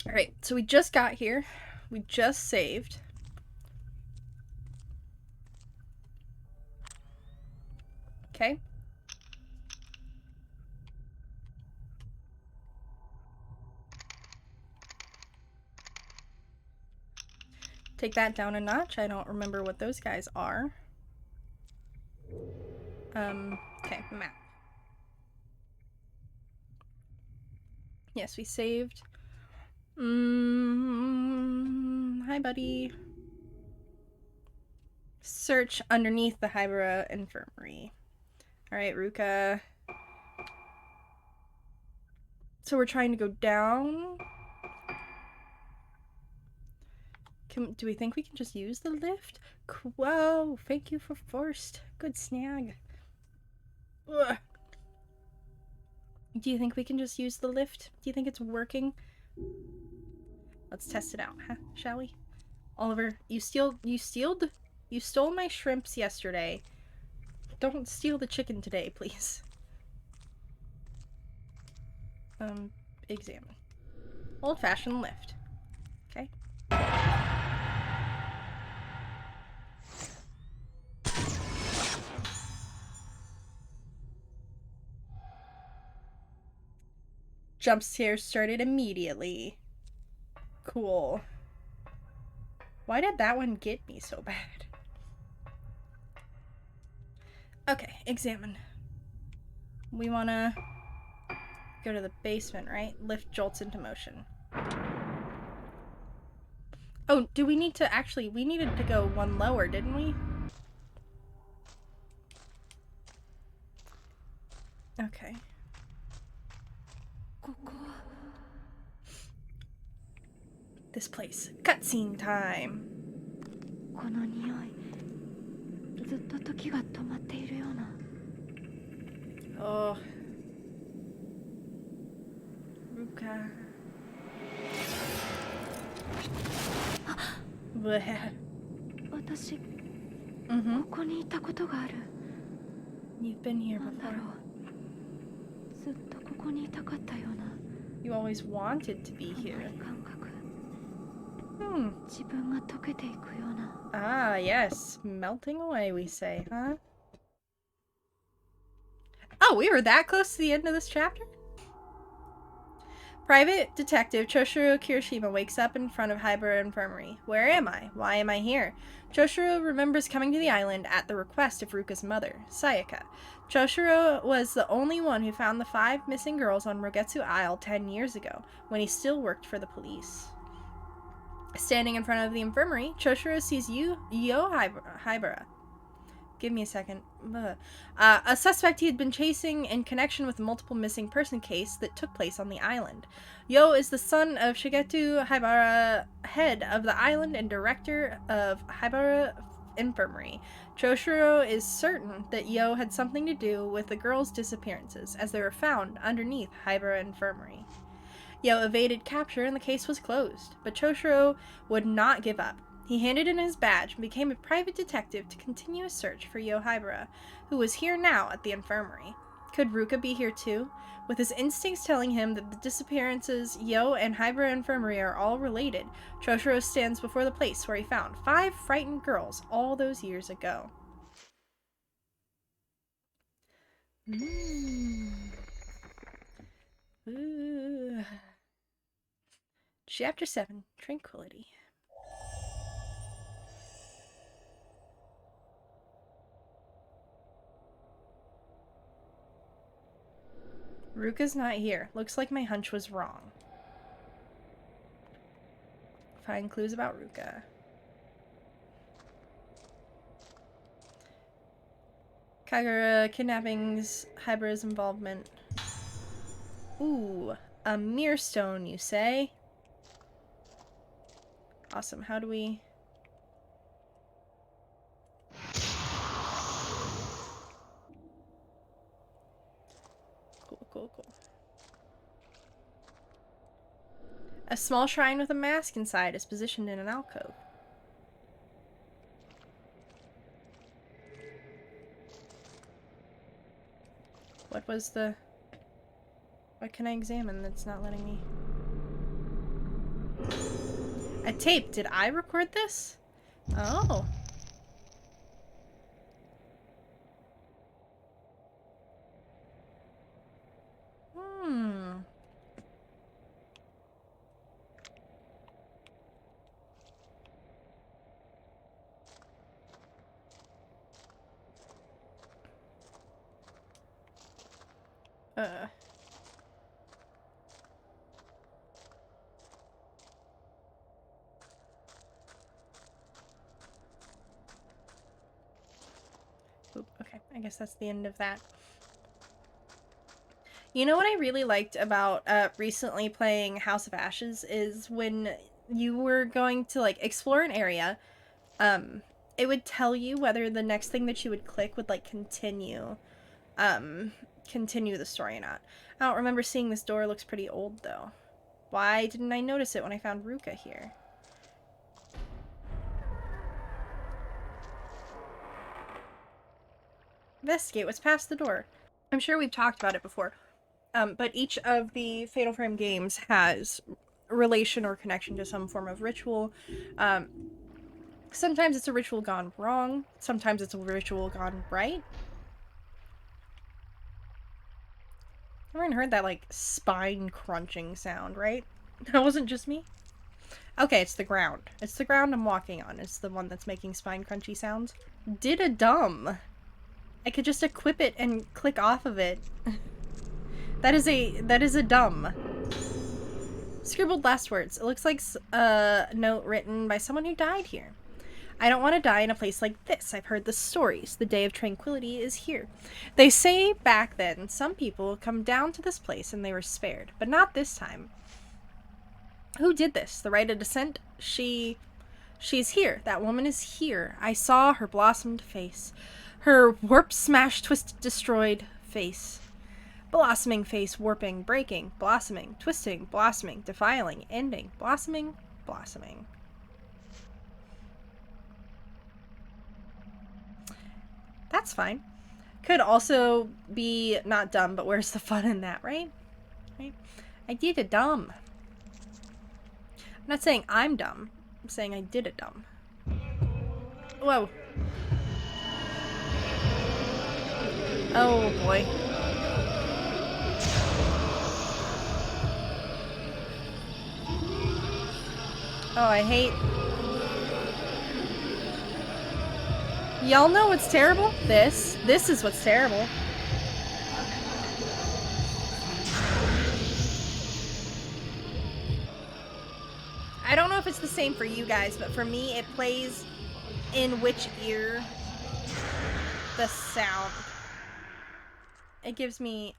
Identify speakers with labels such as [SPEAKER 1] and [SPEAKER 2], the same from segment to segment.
[SPEAKER 1] Alright, so we just got here. We just saved. Okay. Take that down a notch. I don't remember what those guys are. Okay, map. Yes, we saved. Hi, buddy. Search underneath the Hybera Infirmary. Alright, Ruka. So we're trying to go down. Do we think we can just use the lift? Whoa, thank you for first. Good snag. Ugh. Do you think we can just use the lift? Do you think it's working? Let's test it out, huh? Shall we? Oliver, you stole my shrimps yesterday. Don't steal the chicken today, please. Examine. Old-fashioned lift. Okay. Jump scares started immediately. Cool. Why did that one get me so bad? Okay, examine. We wanna go to the basement, right? Lift jolts into motion. Oh, do we need to actually... We needed to go one lower, didn't we? Okay. This place. Cutscene time. Oh. Ruka. Bleh. You've been here before. You always wanted to be here. Ah, yes. Melting away, we say, huh? Oh, we were that close to the end of this chapter? Private Detective Choshiro Kirishima wakes up in front of Hybera Infirmary. Where am I? Why am I here? Choshiro remembers coming to the island at the request of Ruka's mother, Sayaka. Choshiro was the only one who found the 5 missing girls on Rogetsu Isle 10 years ago, when he still worked for the police. Standing in front of the infirmary, Choshiro sees Yo Hybera. Give me a second. A suspect he had been chasing in connection with a multiple missing person case that took place on the island. Yo is the son of Shigeru Hybera, head of the island and director of Hybera Infirmary. Choshiro is certain that Yo had something to do with the girls' disappearances, as they were found underneath Hybera Infirmary. Yo evaded capture and the case was closed, but Choshiro would not give up. He handed in his badge and became a private detective to continue a search for Yo Hybera, who was here now at the infirmary. Could Ruka be here too? With his instincts telling him that the disappearances, Yo and Hybera Infirmary are all related, Choshiro stands before the place where he found 5 frightened girls all those years ago. Ooh. Chapter 7, Tranquility. Ruka's not here. Looks like my hunch was wrong. Find clues about Ruka. Kagura, kidnappings, Hybera's involvement. Ooh, a mirror stone, you say? Awesome. How do we... Cool. A small shrine with a mask inside is positioned in an alcove. What was the... What can I examine that's not letting me... A tape. Did I record this? Oh. Hmm. Uh. Oop, okay, I guess that's the end of that. You know what I really liked about recently playing House of Ashes is when you were going to like explore an area, it would tell you whether the next thing that you would click would like continue the story or not. I don't remember seeing this door. Looks pretty old though. Why didn't I notice it when I found Ruka here? Investigate what's past the door. I'm sure we've talked about it before, but each of the Fatal Frame games has relation or connection to some form of ritual. Sometimes it's a ritual gone wrong. Sometimes it's a ritual gone right. Everyone heard that, like, spine crunching sound, right? That wasn't just me. Okay, it's the ground. It's the ground I'm walking on. It's the one that's making spine crunchy sounds. Did a dumb. I could just equip it and click off of it. That is a dumb. Scribbled last words. It looks like a note written by someone who died here. I don't want to die in a place like this. I've heard the stories. The day of tranquility is here. They say back then some people come down to this place and they were spared, but not this time. Who did this? The right of descent? She's here. That woman is here. I saw her blossomed face. Her warped, smashed, twisted, destroyed face. Blossoming face, warping, breaking, blossoming, twisting, blossoming, defiling, ending, blossoming, blossoming. That's fine. Could also be not dumb, but where's the fun in that, right? Right? I did a dumb. I'm not saying I'm dumb. I'm saying I did a dumb. Whoa. Oh boy. Oh, I hate... Y'all know what's terrible? This is what's terrible. I don't know if it's the same for you guys, but for me, it plays in which ear the sound. It gives me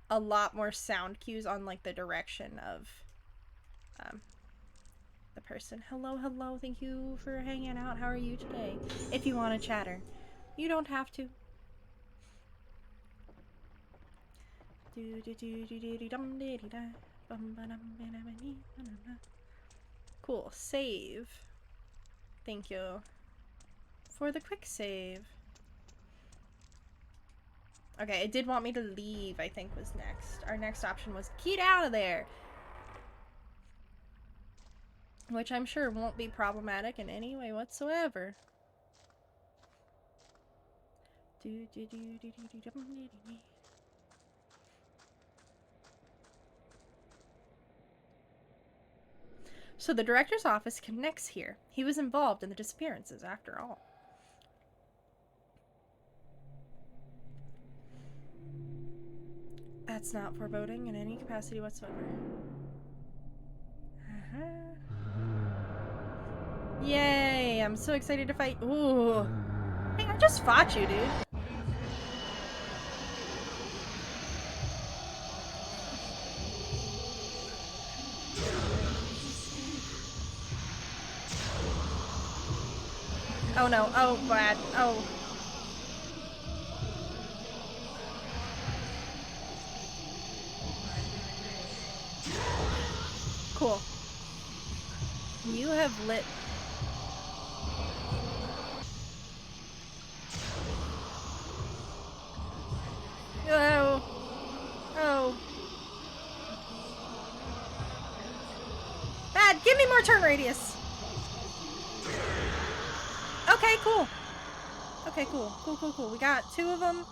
[SPEAKER 1] a lot more sound cues on, like, the direction of the person. Hello, hello, thank you for hanging out. How are you today? If you want to chatter. You don't have to. Cool. Save. Thank you for the quick save. Okay, it did want me to leave, I think was next. Our next option was get out of there. Which I'm sure won't be problematic in any way whatsoever. So the director's office connects here. He was involved in the disappearances, after all. That's not foreboding in any capacity whatsoever. Yay! I'm so excited to fight. Ooh. Hey, I just fought you, dude. Oh no. Oh, bad. Oh. Cool. You have lit... Oh. Oh. Bad. god, give me more turn radius! Okay, cool. Okay, cool. Cool. We got 2 of them.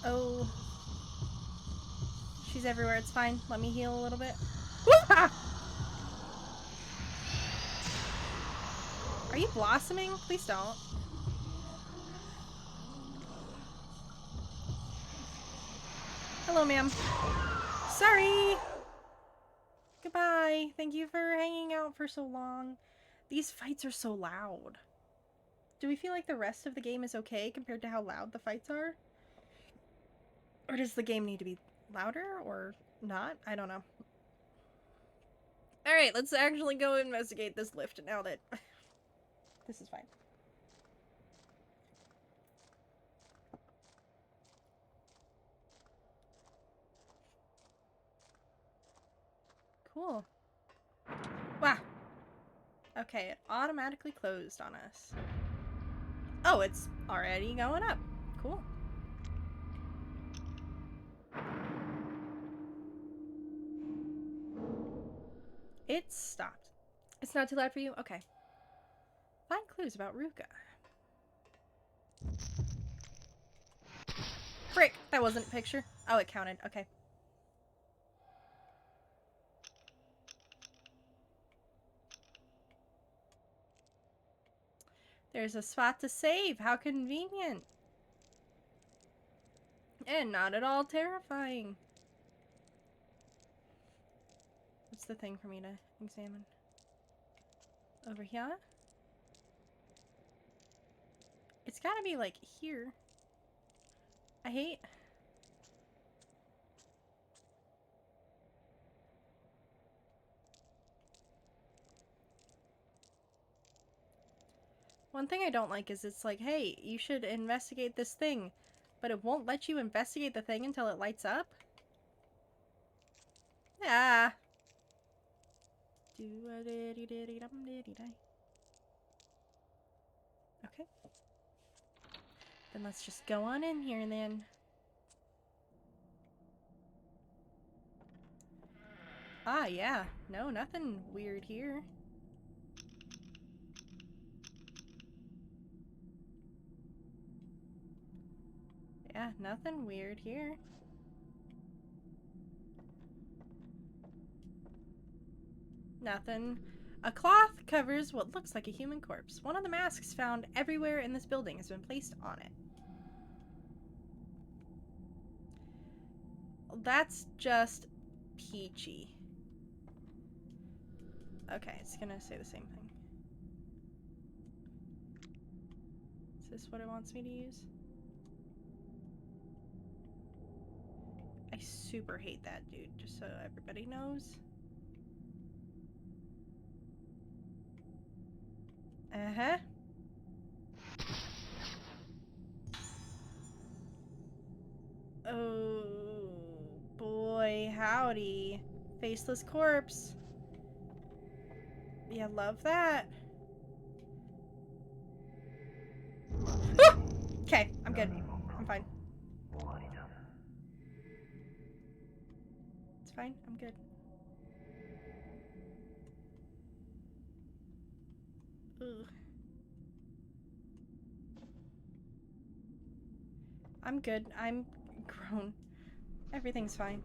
[SPEAKER 1] Oh. She's everywhere, it's fine. Let me heal a little bit. Are you blossoming? Please don't. Hello, ma'am. Sorry! Goodbye. Thank you for hanging out for so long. These fights are so loud. Do we feel like the rest of the game is okay compared to how loud the fights are? Or does the game need to be louder or not? I don't know. Alright, let's actually go investigate this lift now that this is fine. Cool. Wow. Okay, it automatically closed on us. Oh, it's already going up. Cool. It stopped. It's not too loud for you? Okay. Find clues about Ruka. Frick! That wasn't a picture. Oh, it counted. Okay. There's a spot to save. How convenient. And not at all terrifying. What's the thing for me to examine? Over here? It's gotta be like here. I hate... One thing I don't like is it's like, hey, you should investigate this thing, but it won't let you investigate the thing until it lights up? Ah. Okay. Then let's just go on in here then. Ah, yeah. No, nothing weird here. Yeah, nothing weird here. Nothing. A cloth covers what looks like a human corpse. One of the masks found everywhere in this building has been placed on it. That's just peachy. Okay, it's gonna say the same thing. Is this what it wants me to use? I super hate that dude, just so everybody knows. Uh-huh. Oh, boy, howdy. Faceless corpse. Yeah, love that. Okay, I'm good. I'm fine. It's fine, I'm good. Ugh. I'm good. I'm grown. Everything's fine.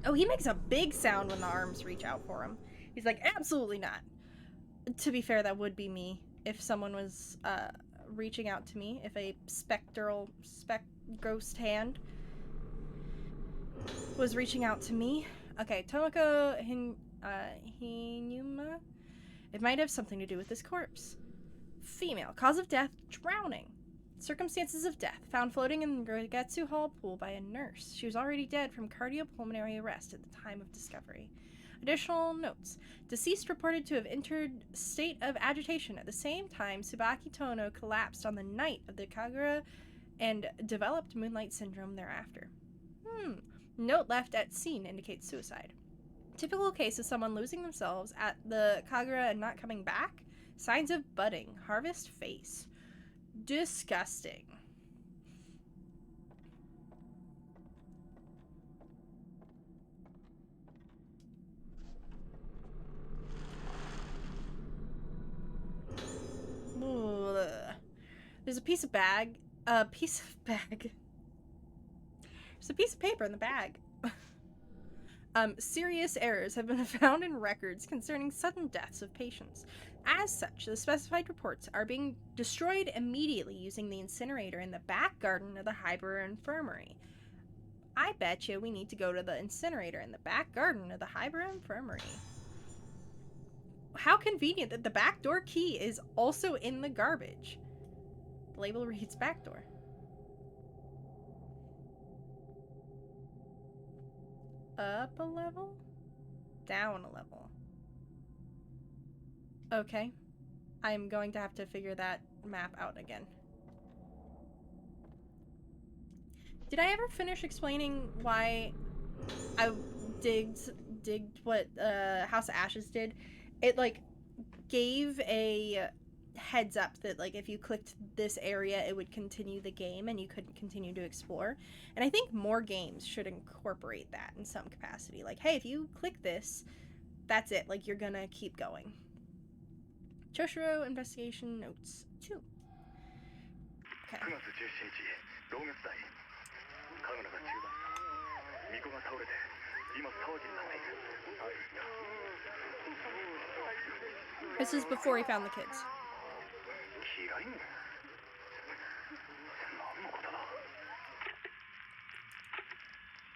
[SPEAKER 1] Oh, he makes a big sound when the arms reach out for him. He's like, absolutely not. To be fair, that would be me if someone was reaching out to me. If a ghost hand was reaching out to me. Okay, Tomoko Hinuma. It might have something to do with this corpse. Female. Cause of death, drowning. Circumstances of death. Found floating in the Rogetsu Hall pool by a nurse. She was already dead from cardiopulmonary arrest at the time of discovery. Additional notes. Deceased reported to have entered state of agitation. At the same time, Tsubaki Tono collapsed on the night of the Kagura and developed moonlight syndrome thereafter. Note left at scene indicates suicide. Typical case of someone losing themselves at the Kagura and not coming back. Signs of budding. Harvest face. Disgusting. There's a piece of bag. There's a piece of paper in the bag. Serious errors have been found in records concerning sudden deaths of patients. As such, the specified reports are being destroyed immediately using the incinerator in the back garden of the Highborough Infirmary. I bet you we need to go to the incinerator in the back garden of the Highborough Infirmary. How convenient that the back door key is also in the garbage. The label reads back door. Up a level? Down a level. Okay. I'm going to have to figure that map out again. Did I ever finish explaining why I digged what House of Ashes did? It, like, gave a heads up that, like, if you clicked this area, it would continue the game and you couldn't continue to explore. And I think more games should incorporate that in some capacity. Like, hey, if you click this, that's it. Like, you're gonna keep going. Choshiro Investigation Notes 2. Okay. This is before he found the kids.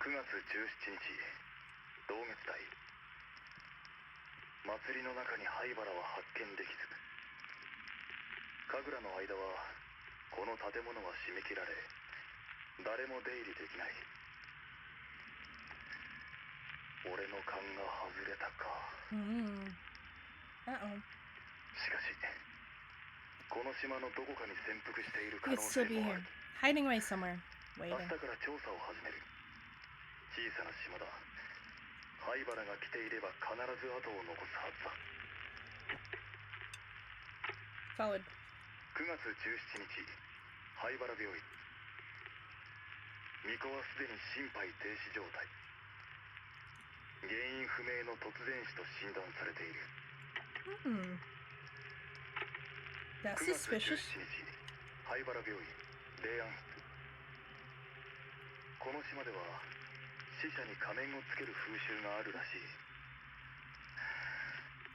[SPEAKER 2] 9月17日、同月代。祭りの中に灰原は発見できず、神楽の間はこの建物は締め切られ、誰も出入りできない。俺の勘が外れたか。しかし、この島のどこかに潜伏している可能性もある。
[SPEAKER 1] Hiding away somewhere. Waiting.
[SPEAKER 2] 明日から調査を始める。小さな島だ。灰原が来ていれば必ず後を残すはずだ。
[SPEAKER 1] Solid.
[SPEAKER 2] 9月17日、灰原病院。巫女はすでに心肺停止状態。原因不明の突然死と診断されている。
[SPEAKER 1] That's suspicious.
[SPEAKER 2] 9月17日、灰原病院、霊安室。この島では死者に仮面をつける風習があるらしい。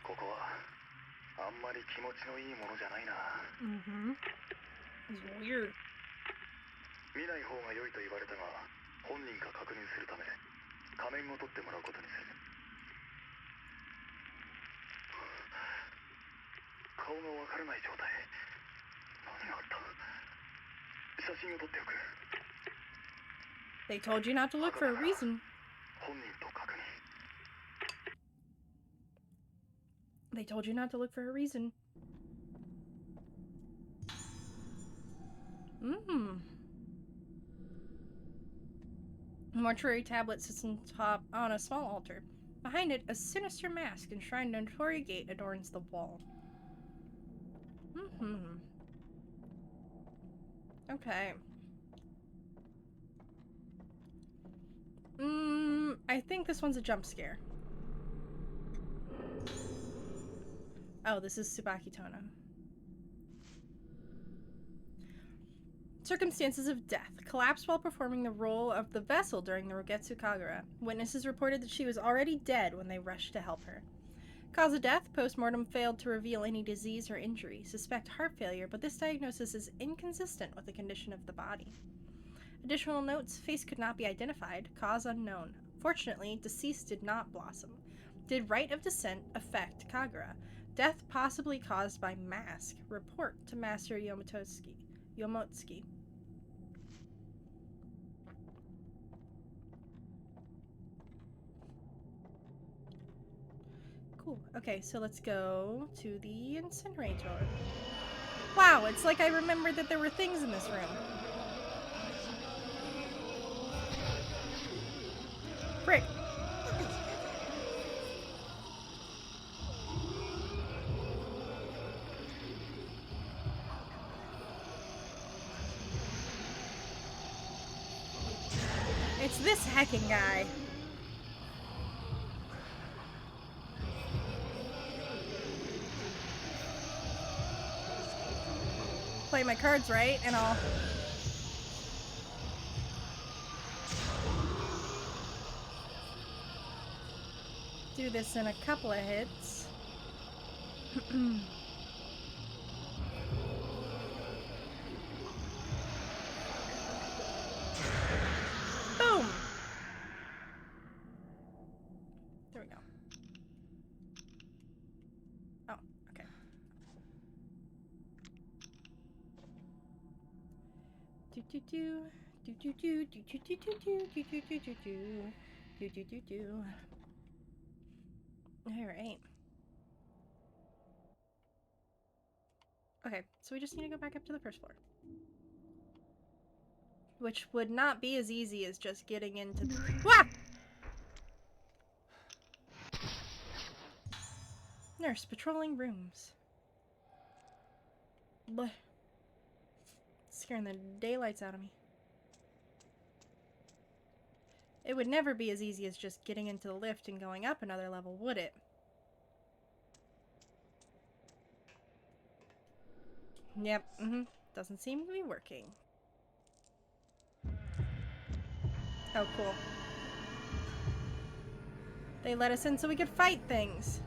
[SPEAKER 2] ここはあんまり気持ちのいいものじゃないな。
[SPEAKER 1] It's weird.
[SPEAKER 2] 見ない方が良いと言われたが、本人か確認するため仮面を取ってもらうことにする。顔がわからない状態。何があった？写真を撮っておく。
[SPEAKER 1] They told you not to look for a reason.
[SPEAKER 2] 本人と確認。
[SPEAKER 1] They told you not to look for a reason. A mortuary tablet sits on a small altar. Behind it, a sinister mask enshrined in a Torii gate adorns the wall. Okay. I think this one's a jump scare. Oh, this is Tsubaki Tono. Circumstances of death. Collapsed while performing the role of the vessel during the Rogetsu Kagura. Witnesses reported that she was already dead when they rushed to help her. Cause of death. Postmortem failed to reveal any disease or injury. Suspect heart failure, but this diagnosis is inconsistent with the condition of the body. Additional notes. Face could not be identified. Cause unknown. Fortunately, deceased did not blossom. Did rite of descent affect Kagura? Death possibly caused by mask. Report to Master Yomotsuki. Cool. Okay, so let's go to the incinerator. Wow, it's like I remembered that there were things in this room. Frick. It's this hacking guy. play my cards right, and I'll... do this in a couple of hits. Boom! There we go. Oh, okay. Do do do do do do do do do do do do do do do do do do. All right. Okay, so we just need to go back up to the first floor. Which would not be as easy as just getting into the... Wah! Nurse patrolling rooms. Blech. Scaring the daylights out of me. It would never be as easy as just getting into the lift and going up another level, would it? Yep, Doesn't seem to be working. Oh, cool. They let us in so we could fight things.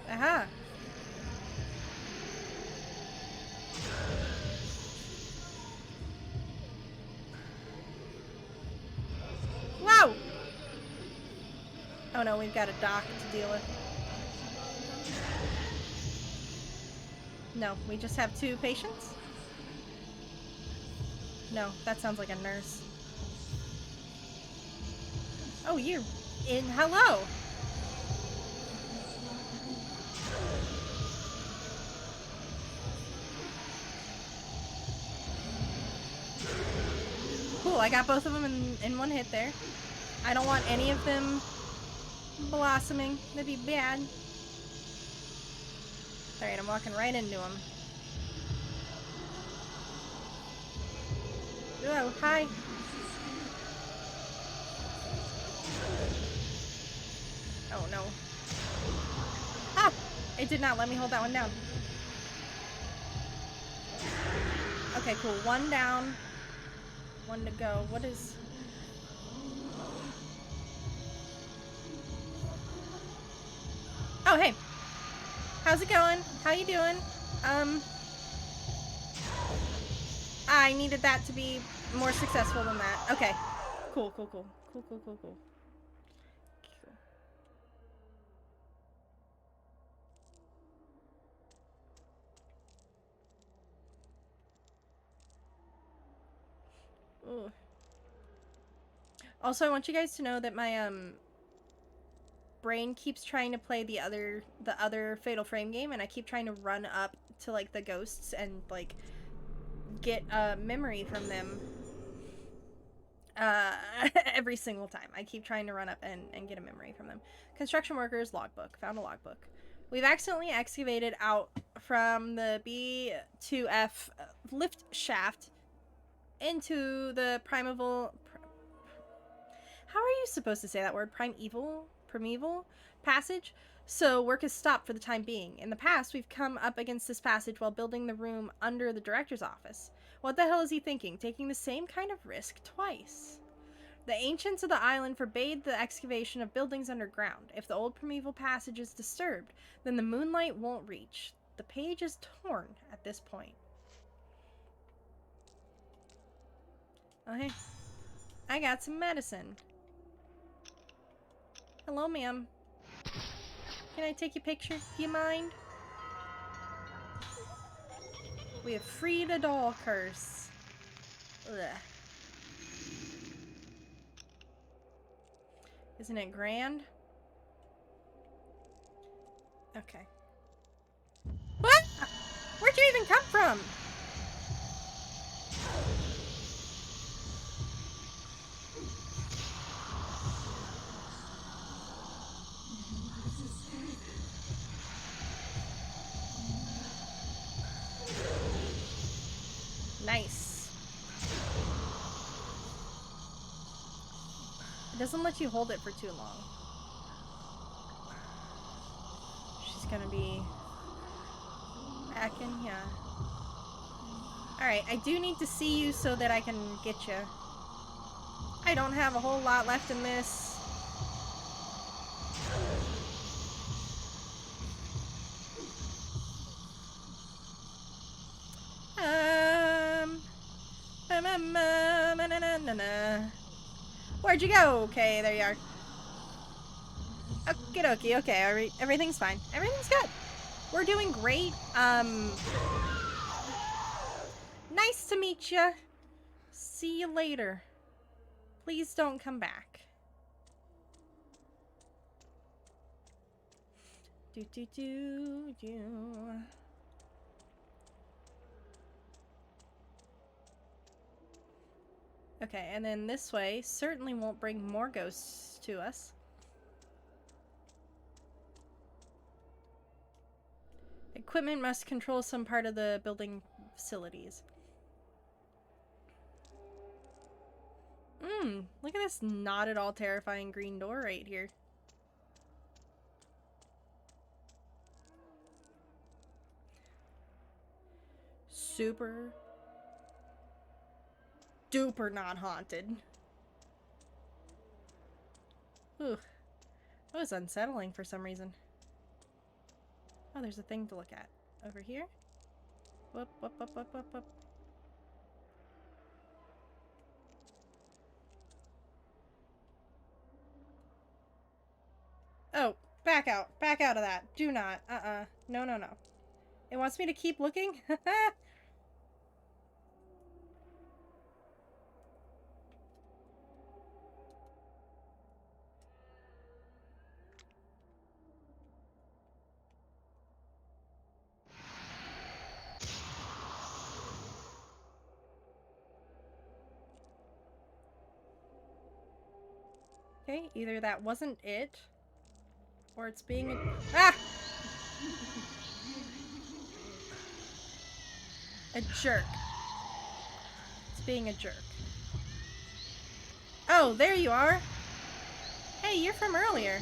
[SPEAKER 1] Aha! Whoa! Oh no, we've got a doc to deal with. No, we just have 2 patients? No, that sounds like a nurse. Oh, you're in. Hello! Cool, I got both of them in one hit there. I don't want any of them blossoming. That'd be bad. Alright, I'm walking right into him. Oh, hi. Oh, no. Ah! It did not let me hold that one down. Okay, cool. 1 down. 1 to go. What is... Oh, hey. How's it going? How you doing? I needed that to be more successful than that. Okay. Cool. Ooh. Also, I want you guys to know that my brain keeps trying to play the other Fatal Frame game, and I keep trying to run up to like the ghosts and like get a memory from them every single time. I keep trying to run up and get a memory from them. Construction workers logbook. Found a logbook. We've accidentally excavated out from the B2F lift shaft into the primeval... How are you supposed to say that word? Primeval passage? So work is stopped for the time being. In the past, we've come up against this passage while building the room under the director's office. What the hell is he thinking? Taking the same kind of risk twice. The ancients of the island forbade the excavation of buildings underground. If the old primeval passage is disturbed, then the moonlight won't reach. The page is torn at this point. Okay. I got some medicine. Hello, ma'am. Can I take your picture? Do you mind? We have freed a doll curse. Ugh. Isn't it grand? Okay. What? Where'd you even come from? Nice. doesn't let you hold it for too long. She's gonna be hacking, yeah. Alright, I do need to see you so that I can get you. I don't have a whole lot left in this. Where'd you go? Okay, there you are. Okie dokie, okay, everything's fine. Everything's good. We're doing great. Nice to meet you. See you later. Please don't come back. Do do do do. Okay, and then this way certainly won't bring more ghosts to us. Equipment must control some part of the building facilities. Look at this not at all terrifying green door right here. Super duper not haunted. Ooh, that was unsettling for some reason. Oh, there's a thing to look at over here. Whoop, whoop, whoop, whoop, whoop, whoop. Oh, back out of that. Do not. No, no, no. It wants me to keep looking? Okay, either that wasn't it, or it's being a— ah! A jerk. It's being a jerk. Oh, there you are! Hey, you're from earlier.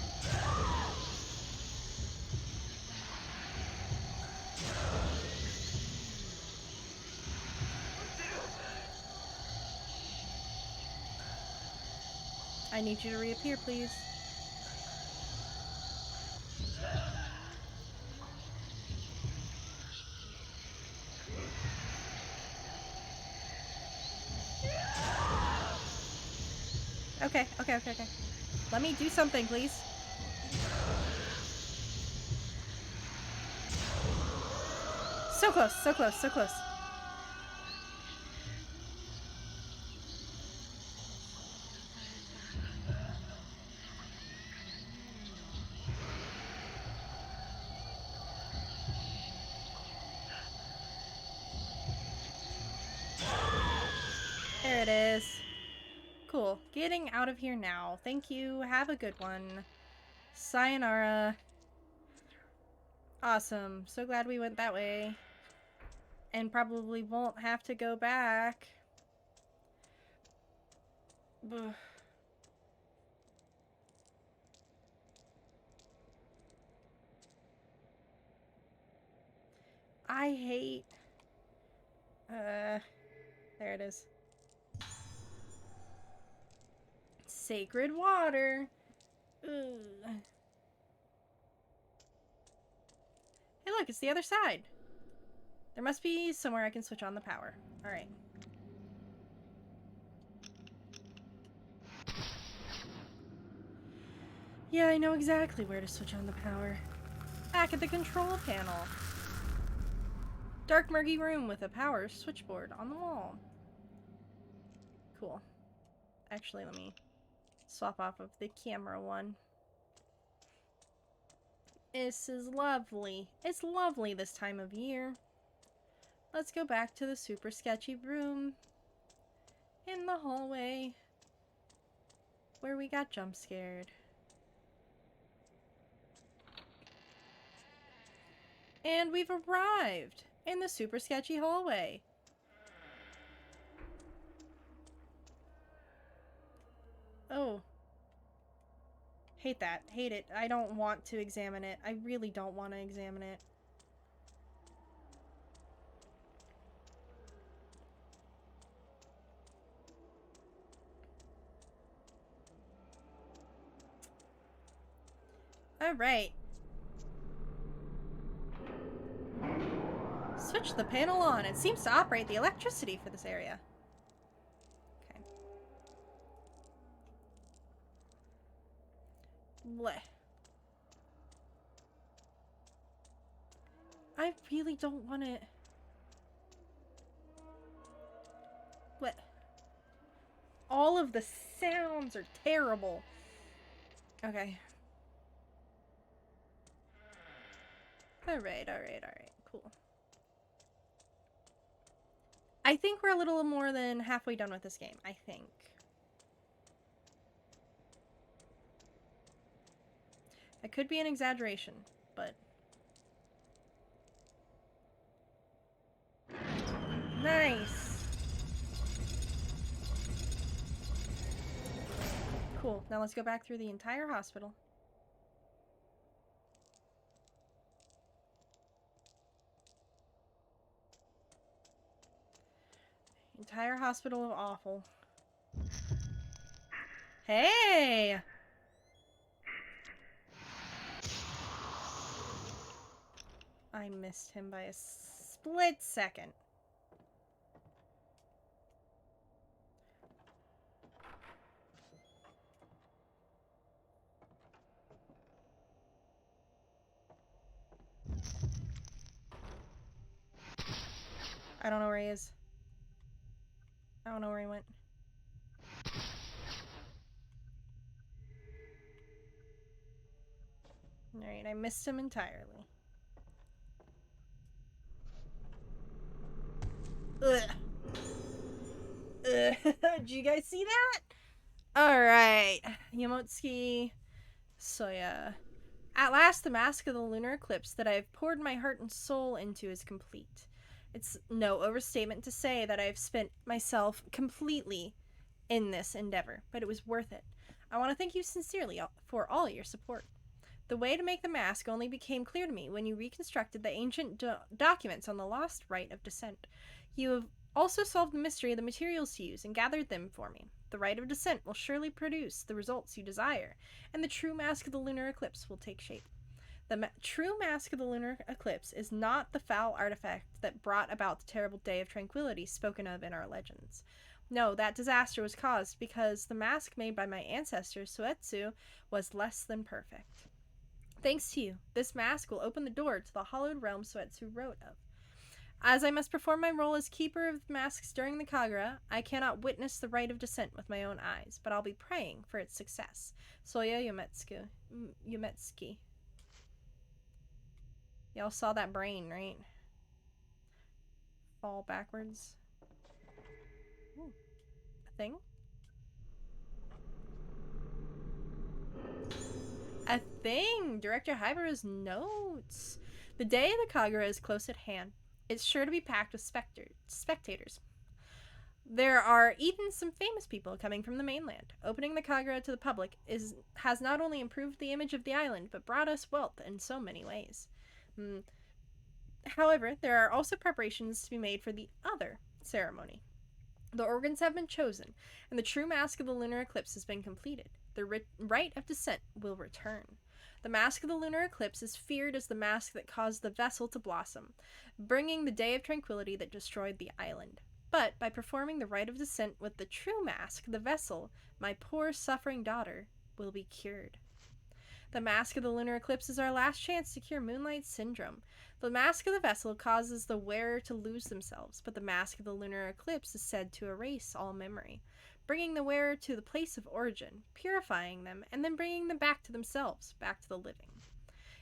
[SPEAKER 1] I need you to reappear, please. Okay, okay, okay, okay. Let me do something, please. So close, so close, so close. There it is. Cool. Getting out of here now. Thank you. Have a good one. Sayonara. Awesome. So glad we went that way. And probably won't have to go back. Ugh. I hate... there it is. Sacred water. Ugh. Hey look, it's the other side. There must be somewhere I can switch on the power. Alright. Yeah, I know exactly where to switch on the power. Back at the control panel. Dark murky room with a power switchboard on the wall. Cool. Actually, let me swap off of the camera one. This is lovely. It's lovely this time of year. Let's go back to the super sketchy room in the hallway where we got jump scared. And we've arrived in the super sketchy hallway. Oh, Hate that. Hate it. I don't want to examine it. I really don't want to examine it. Alright. Switch the panel on. It seems to operate the electricity for this area. Okay. Blech. I really don't want to... Blech. All of the sounds are terrible. Okay. Alright. Cool. I think we're a little more than halfway done with this game. I think. That could be an exaggeration, but... Nice! Cool. Now let's go back through the entire hospital. Entire hospital of awful. Hey! I missed him by a split second. I don't know where he is. I don't know where he went. Alright, I missed him entirely. Ugh. Ugh. Did you guys see that? Alright. Yamotsuki Soya. At last, the mask of the lunar eclipse that I have poured my heart and soul into is complete. It's no overstatement to say that I have spent myself completely in this endeavor, but it was worth it. I want to thank you sincerely for all your support. The way to make the mask only became clear to me when you reconstructed the ancient documents on the lost rite of descent. You have also solved the mystery of the materials to use and gathered them for me. The rite of descent will surely produce the results you desire, and the true mask of the lunar eclipse will take shape. The true mask of the lunar eclipse is not the foul artifact that brought about the terrible day of tranquility spoken of in our legends. No, that disaster was caused because the mask made by my ancestor Suetsu was less than perfect. Thanks to you, this mask will open the door to the hallowed realm Suetsu wrote of. As I must perform my role as keeper of masks during the Kagura, I cannot witness the rite of descent with my own eyes, but I'll be praying for its success. Soya Yumetsuki. Y'all saw that brain, right? Fall backwards. Ooh. A thing? A thing! Director Hibara's notes. The day of the Kagura is close at hand. It's sure to be packed with spectators. There are even some famous people coming from the mainland. Opening the Kagura to the public has not only improved the image of the island, but brought us wealth in so many ways. However, there are also preparations to be made for the other ceremony. The organs have been chosen, and the true mask of the lunar eclipse has been completed. The rite of descent will return. The mask of the lunar eclipse is feared as the mask that caused the vessel to blossom, bringing the day of tranquility that destroyed the island. But by performing the rite of descent with the true mask, the vessel, my poor suffering daughter, will be cured. The mask of the lunar eclipse is our last chance to cure Moonlight Syndrome. The mask of the vessel causes the wearer to lose themselves, but the mask of the lunar eclipse is said to erase all memory, bringing the wearer to the place of origin, purifying them, and then bringing them back to themselves, back to the living.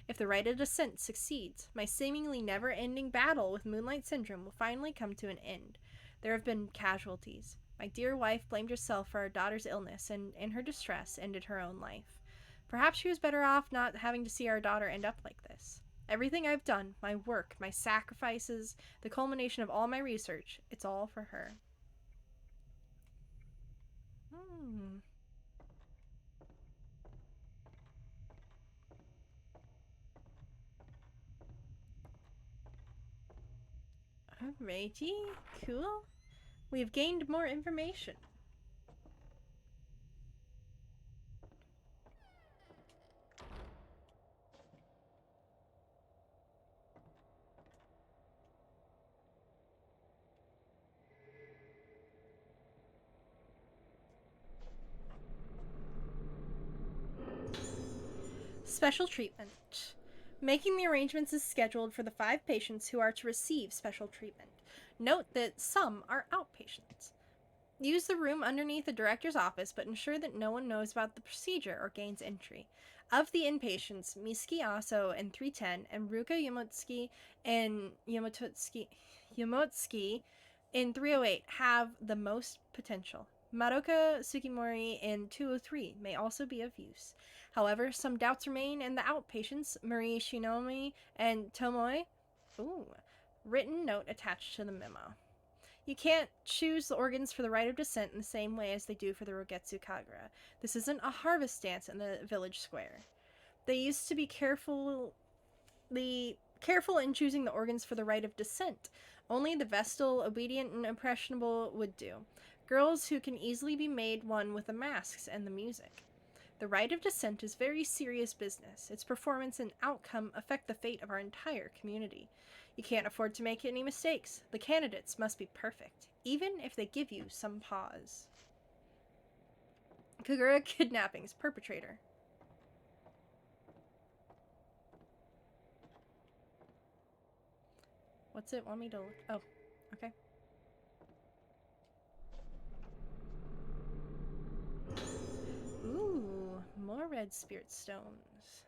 [SPEAKER 1] If the rite of descent succeeds, my seemingly never-ending battle with Moonlight Syndrome will finally come to an end. There have been casualties. My dear wife blamed herself for our daughter's illness and, in her distress, ended her own life. Perhaps she was better off not having to see our daughter end up like this. Everything I've done, my work, my sacrifices, the culmination of all my research, it's all for her. Alrighty, cool. We've gained more information. Special treatment. Making the arrangements is scheduled for the 5 patients who are to receive special treatment. Note that some are outpatients. Use the room underneath the director's office, but ensure that no one knows about the procedure or gains entry. Of the inpatients, Misuki Aso in 310 and Ruka Yamotsuki in 308 have the most potential. Madoka Tsukimori in 203 may also be of use. However, some doubts remain in the outpatients, Marie Shinomi and Tomoe. Written note attached to the memo. You can't choose the organs for the rite of descent in the same way as they do for the Rogetsu Kagura. This isn't a harvest dance in the village square. They used to be careful in choosing the organs for the rite of descent. Only the Vestal, obedient, and impressionable would do. Girls who can easily be made one with the masks and the music. The rite of descent is very serious business. Its performance and outcome affect the fate of our entire community. You can't afford to make any mistakes. The candidates must be perfect, even if they give you some pause. Kagura kidnappings perpetrator. What's it want me to look? Oh, okay. Ooh, more red spirit stones.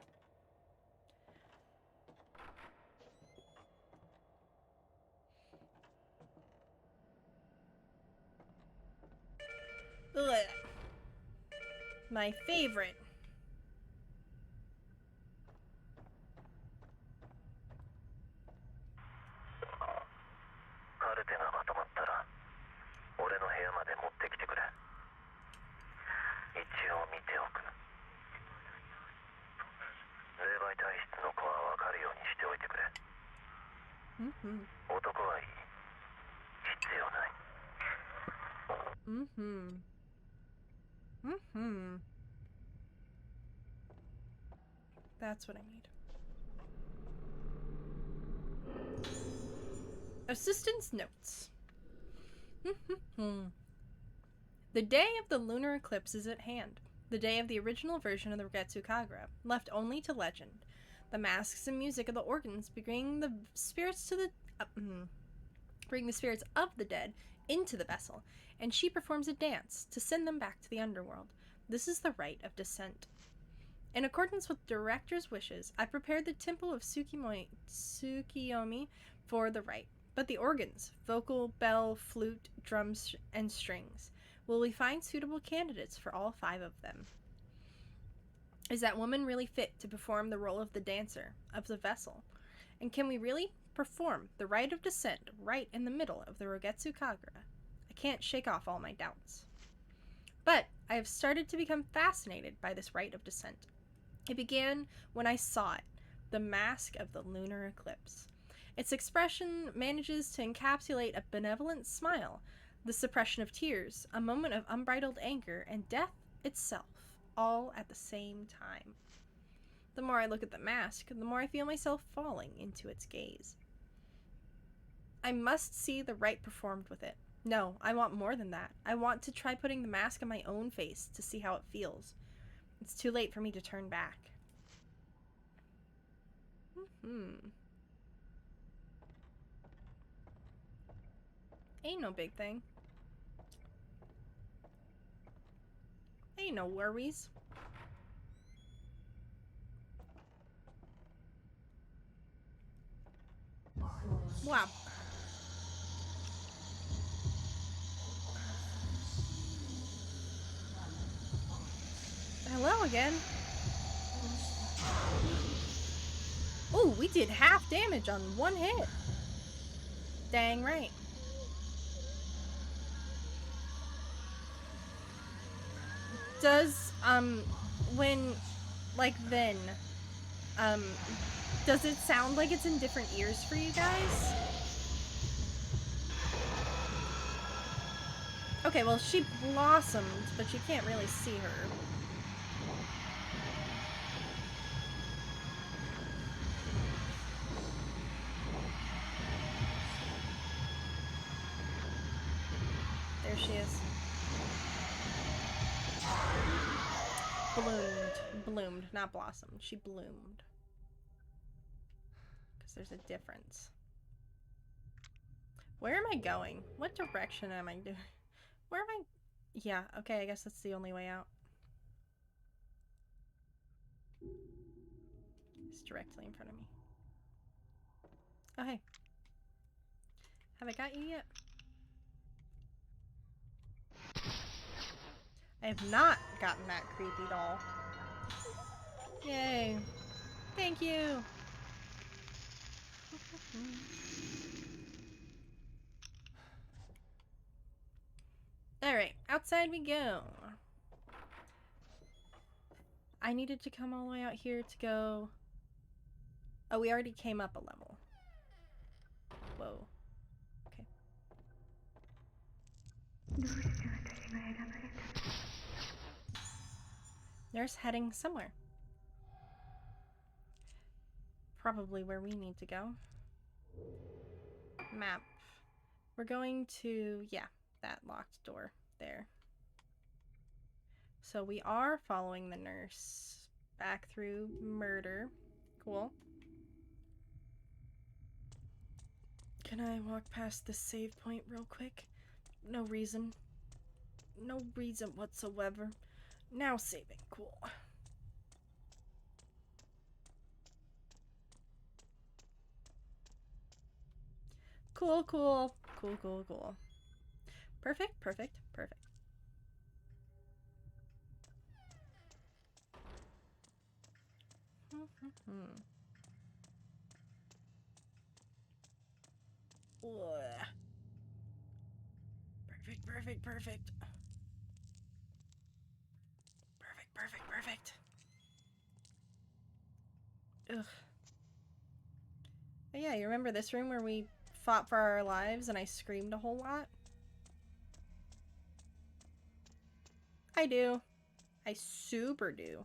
[SPEAKER 1] Ugh. My favorite. That's what I need. Assistant's notes. The day of the lunar eclipse is at hand. The day of the original version of the Rogetsu Kagura, left only to legend. The masks and music of the organs bring the spirits of the dead into the vessel, and she performs a dance to send them back to the underworld. This is the rite of descent. In accordance with the director's wishes, I prepared the temple of Tsukiyomi for the rite, but the organs, vocal, bell, flute, drums, and strings, will we find suitable candidates for all 5 of them? Is that woman really fit to perform the role of the dancer, of the vessel? And can we really perform the rite of descent right in the middle of the Rogetsu Kagura? I can't shake off all my doubts. But I have started to become fascinated by this rite of descent. It began when I saw it, the mask of the lunar eclipse. Its expression manages to encapsulate a benevolent smile, the suppression of tears, a moment of unbridled anger, and death itself, all at the same time. The more I look at the mask, the more I feel myself falling into its gaze. I must see the rite performed with it. No, I want more than that. I want to try putting the mask on my own face to see how it feels. It's too late for me to turn back. Ain't no big thing. Ain't no worries. Wow. Hello again. Ooh, we did half damage on one hit. Dang right. Does, when, like, then, does it sound like it's in different ears for you guys? Okay, well, she blossomed, but you can't really see her. There she is. Bloomed, not blossomed. She bloomed. Because there's a difference. Where am I going? What direction am I doing? Where am I? Yeah, okay, I guess that's the only way out. It's directly in front of me. Oh, hey. Have I got you yet? I have not gotten that creepy doll. Yay. Thank you. Alright, outside we go. I needed to come all the way out here to go... Oh, we already came up a level. Whoa. Okay. Nurse heading somewhere. Probably where we need to go. Map. We're going to, yeah, that locked door there. So we are following the nurse back through murder. Cool. Can I walk past this save point real quick? No reason. No reason whatsoever. Now saving. Cool. Cool, cool. Cool, cool, cool. Perfect, perfect, perfect. Perfect, perfect, perfect. Perfect, perfect, perfect. Ugh. But yeah, you remember this room where we fought for our lives and I screamed a whole lot? I do. I super do.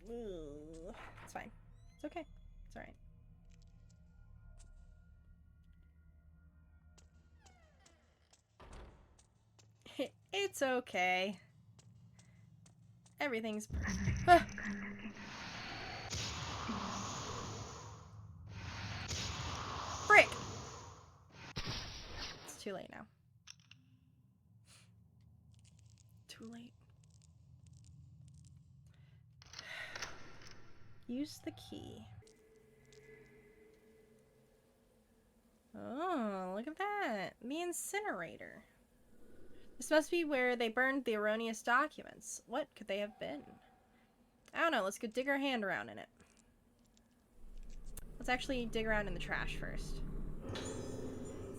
[SPEAKER 1] Ugh. It's fine. It's okay. It's alright. It's okay. Everything's perfect. Frick! It's too late now. Too late. Use the key. Oh, look at that. The incinerator. This must be where they burned the erroneous documents. What could they have been? I don't know. Let's go dig our hand around in it. Let's actually dig around in the trash first.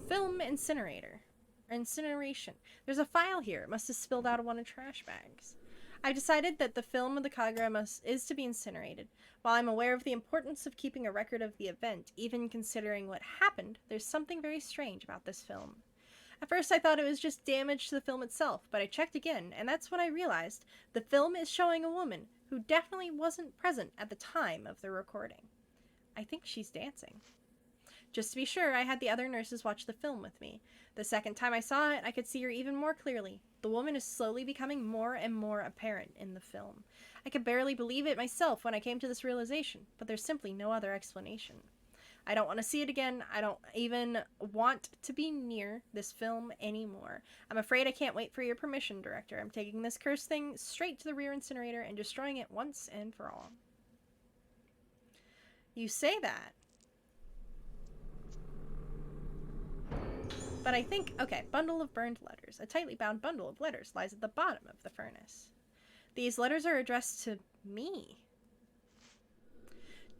[SPEAKER 1] Film incinerator. Or incineration. There's a file here. It must have spilled out of one of the trash bags. I've decided that the film of the Kagura is to be incinerated. While I'm aware of the importance of keeping a record of the event, even considering what happened, there's something very strange about this film. At first I thought it was just damage to the film itself, but I checked again, and that's when I realized the film is showing a woman who definitely wasn't present at the time of the recording. I think she's dancing. Just to be sure, I had the other nurses watch the film with me. The second time I saw it, I could see her even more clearly. The woman is slowly becoming more and more apparent in the film. I could barely believe it myself when I came to this realization, but there's simply no other explanation. I don't want to see it again. I don't even want to be near this film anymore. I'm afraid I can't wait for your permission, Director. I'm taking this cursed thing straight to the rear incinerator and destroying it once and for all. You say that. But I think, okay, bundle of burned letters. A tightly bound bundle of letters lies at the bottom of the furnace. These letters are addressed to me.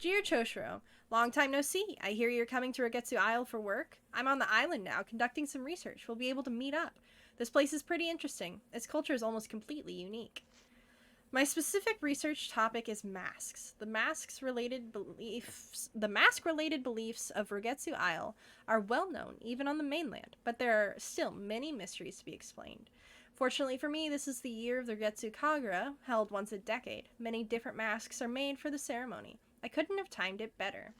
[SPEAKER 1] Dear Choshiro, long time no see. I hear you're coming to Rogetsu Isle for work. I'm on the island now, conducting some research. We'll be able to meet up. This place is pretty interesting. Its culture is almost completely unique. My specific research topic is masks. The mask-related beliefs of Rogetsu Isle are well known even on the mainland, but there are still many mysteries to be explained. Fortunately for me, this is the year of the Rogetsu Kagura, held once a decade. Many different masks are made for the ceremony. I couldn't have timed it better.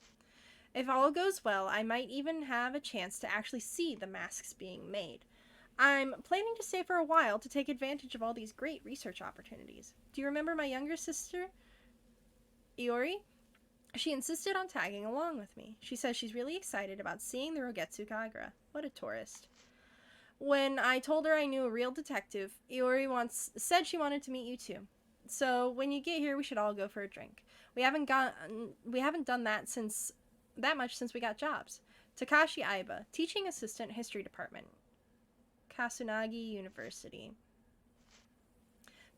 [SPEAKER 1] If all goes well, I might even have a chance to actually see the masks being made. I'm planning to stay for a while to take advantage of all these great research opportunities. Do you remember my younger sister, Iori? She insisted on tagging along with me. She says she's really excited about seeing the Rogetsu Kagura. What a tourist. When I told her I knew a real detective, Iori once said she wanted to meet you too. So when you get here, we should all go for a drink. We haven't done that much since we got jobs. Takashi Aiba, teaching assistant, history department, Kasunagi University.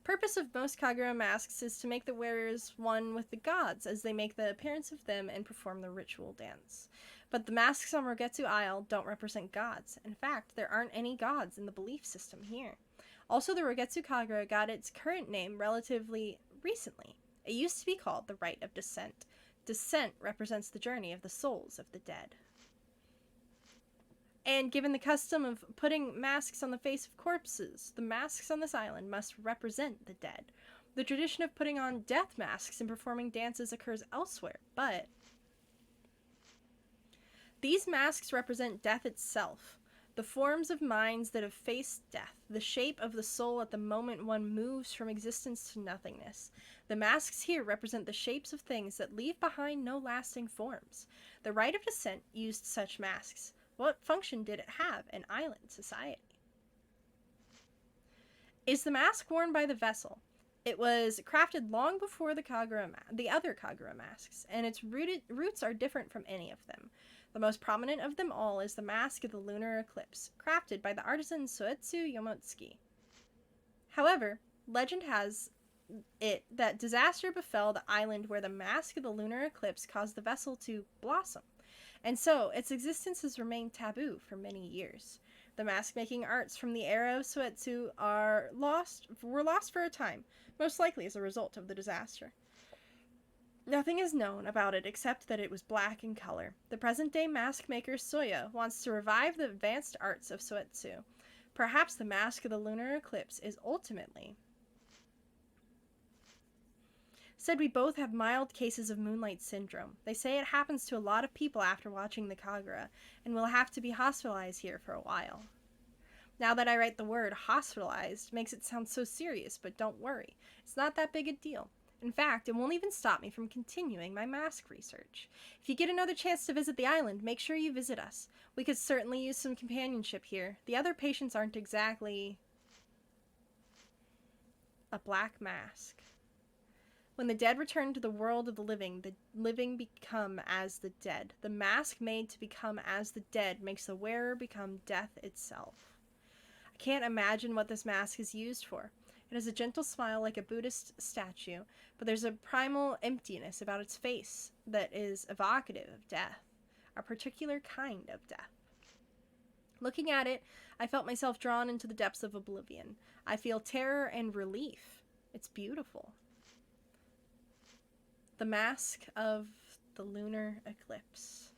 [SPEAKER 1] Purpose of most Kagura masks is to make the wearers one with the gods as they make the appearance of them and perform the ritual dance. But the masks on Rogetsu Isle don't represent gods. In fact, there aren't any gods in the belief system here. Also, the Rogetsu Kagura got its current name relatively recently. It used to be called the Rite of Descent. Descent represents the journey of the souls of the dead. And given the custom of putting masks on the face of corpses, the masks on this island must represent the dead. The tradition of putting on death masks and performing dances occurs elsewhere, but these masks represent death itself, the forms of minds that have faced death, the shape of the soul at the moment one moves from existence to nothingness. The masks here represent the shapes of things that leave behind no lasting forms. The Rite of Descent used such masks. What function did it have in island society? Is the mask worn by the vessel? It was crafted long before the other Kagura masks, and its roots are different from any of them. The most prominent of them all is the mask of the Lunar Eclipse, crafted by the artisan Soetsu Yomotsuki. However, legend has it that disaster befell the island where the mask of the Lunar Eclipse caused the vessel to blossom, and so its existence has remained taboo for many years. The mask-making arts from the era of Soetsu were lost for a time, most likely as a result of the disaster. Nothing is known about it except that it was black in color. The present-day mask maker Soya wants to revive the advanced arts of Soetsu. Perhaps the mask of the Lunar Eclipse is ultimately... Said we both have mild cases of moonlight syndrome. They say it happens to a lot of people after watching the Kagura, and will have to be hospitalized here for a while. Now that I write the word hospitalized, makes it sound so serious, but don't worry. It's not that big a deal. In fact, it won't even stop me from continuing my mask research. If you get another chance to visit the island, make sure you visit us. We could certainly use some companionship here. The other patients aren't exactly a black mask. When the dead return to the world of the living become as the dead. The mask made to become as the dead makes the wearer become death itself. I can't imagine what this mask is used for. It has a gentle smile like a Buddhist statue, but there's a primal emptiness about its face that is evocative of death, a particular kind of death. Looking at it, I felt myself drawn into the depths of oblivion. I feel terror and relief. It's beautiful. The mask of the Lunar Eclipse.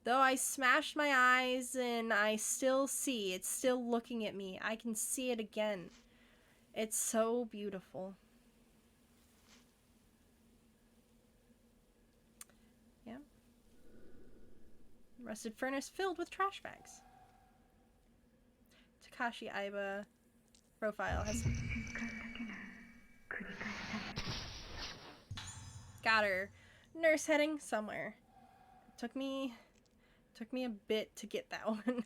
[SPEAKER 1] Though I smashed my eyes and I still see, it's still looking at me. I can see it again. It's so beautiful. Yeah. Rusted furnace filled with trash bags. Takashi Aiba profile has... Got her. Nurse heading somewhere. Took me a bit to get that one.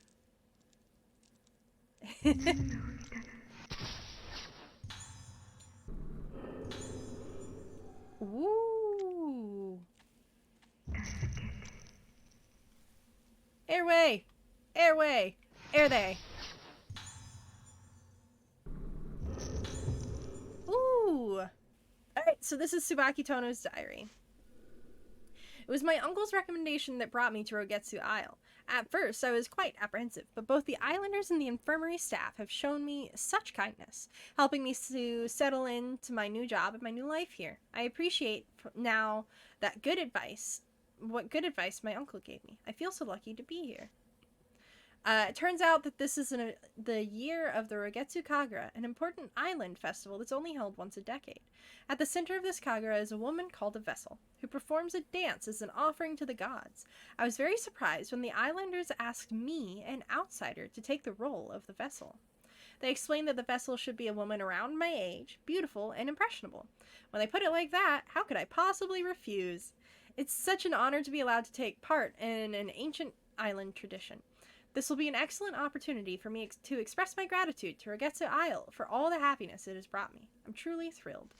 [SPEAKER 1] Ooh. Airway! Airway! Air they! Ooh! Alright, so this is Tsubaki Tono's diary. It was my uncle's recommendation that brought me to Rogetsu Isle. At first, I was quite apprehensive, but both the islanders and the infirmary staff have shown me such kindness, helping me to settle into my new job and my new life here. I appreciate now that what good advice my uncle gave me. I feel so lucky to be here. It turns out that this is the year of the Rogetsu Kagura, an important island festival that's only held once a decade. At the center of this Kagura is a woman called a vessel, who performs a dance as an offering to the gods. I was very surprised when the islanders asked me, an outsider, to take the role of the vessel. They explained that the vessel should be a woman around my age, beautiful and impressionable. When they put it like that, how could I possibly refuse? It's such an honor to be allowed to take part in an ancient island tradition. This will be an excellent opportunity for me to express my gratitude to Rogetsu Isle for all the happiness it has brought me. I'm truly thrilled.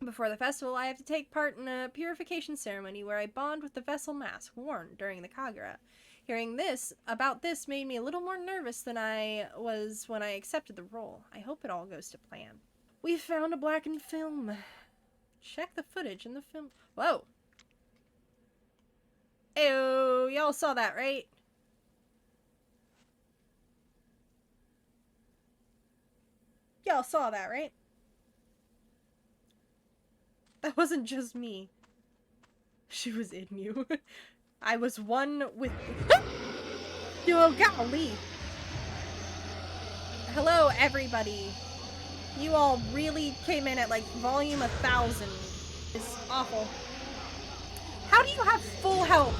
[SPEAKER 1] Before the festival, I have to take part in a purification ceremony where I bond with the vessel mask worn during the Kagura. Hearing about this made me a little more nervous than I was when I accepted the role. I hope it all goes to plan. We found a blackened film. Check the footage in the film. Whoa. Ew, y'all saw that, right? Y'all saw that, right? That wasn't just me. She was in you. I was one with... Oh, golly. Hello, everybody. You all really came in at, like, volume 1000. It's awful. How do you have full health?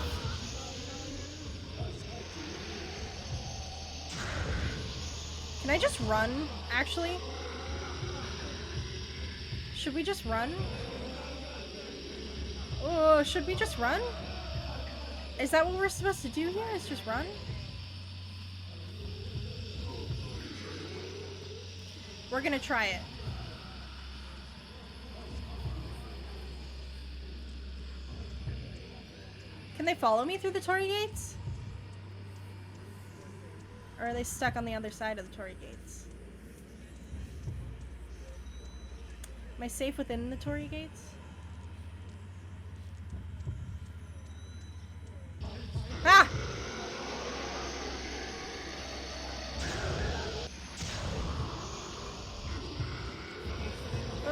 [SPEAKER 1] Can I just run, actually? Should we just run? Oh, should we just run? Is that what we're supposed to do here? Is just run? We're gonna try it. Can they follow me through the Torii gates? Or are they stuck on the other side of the Torii gates? Am I safe within the Torii gates? Ah!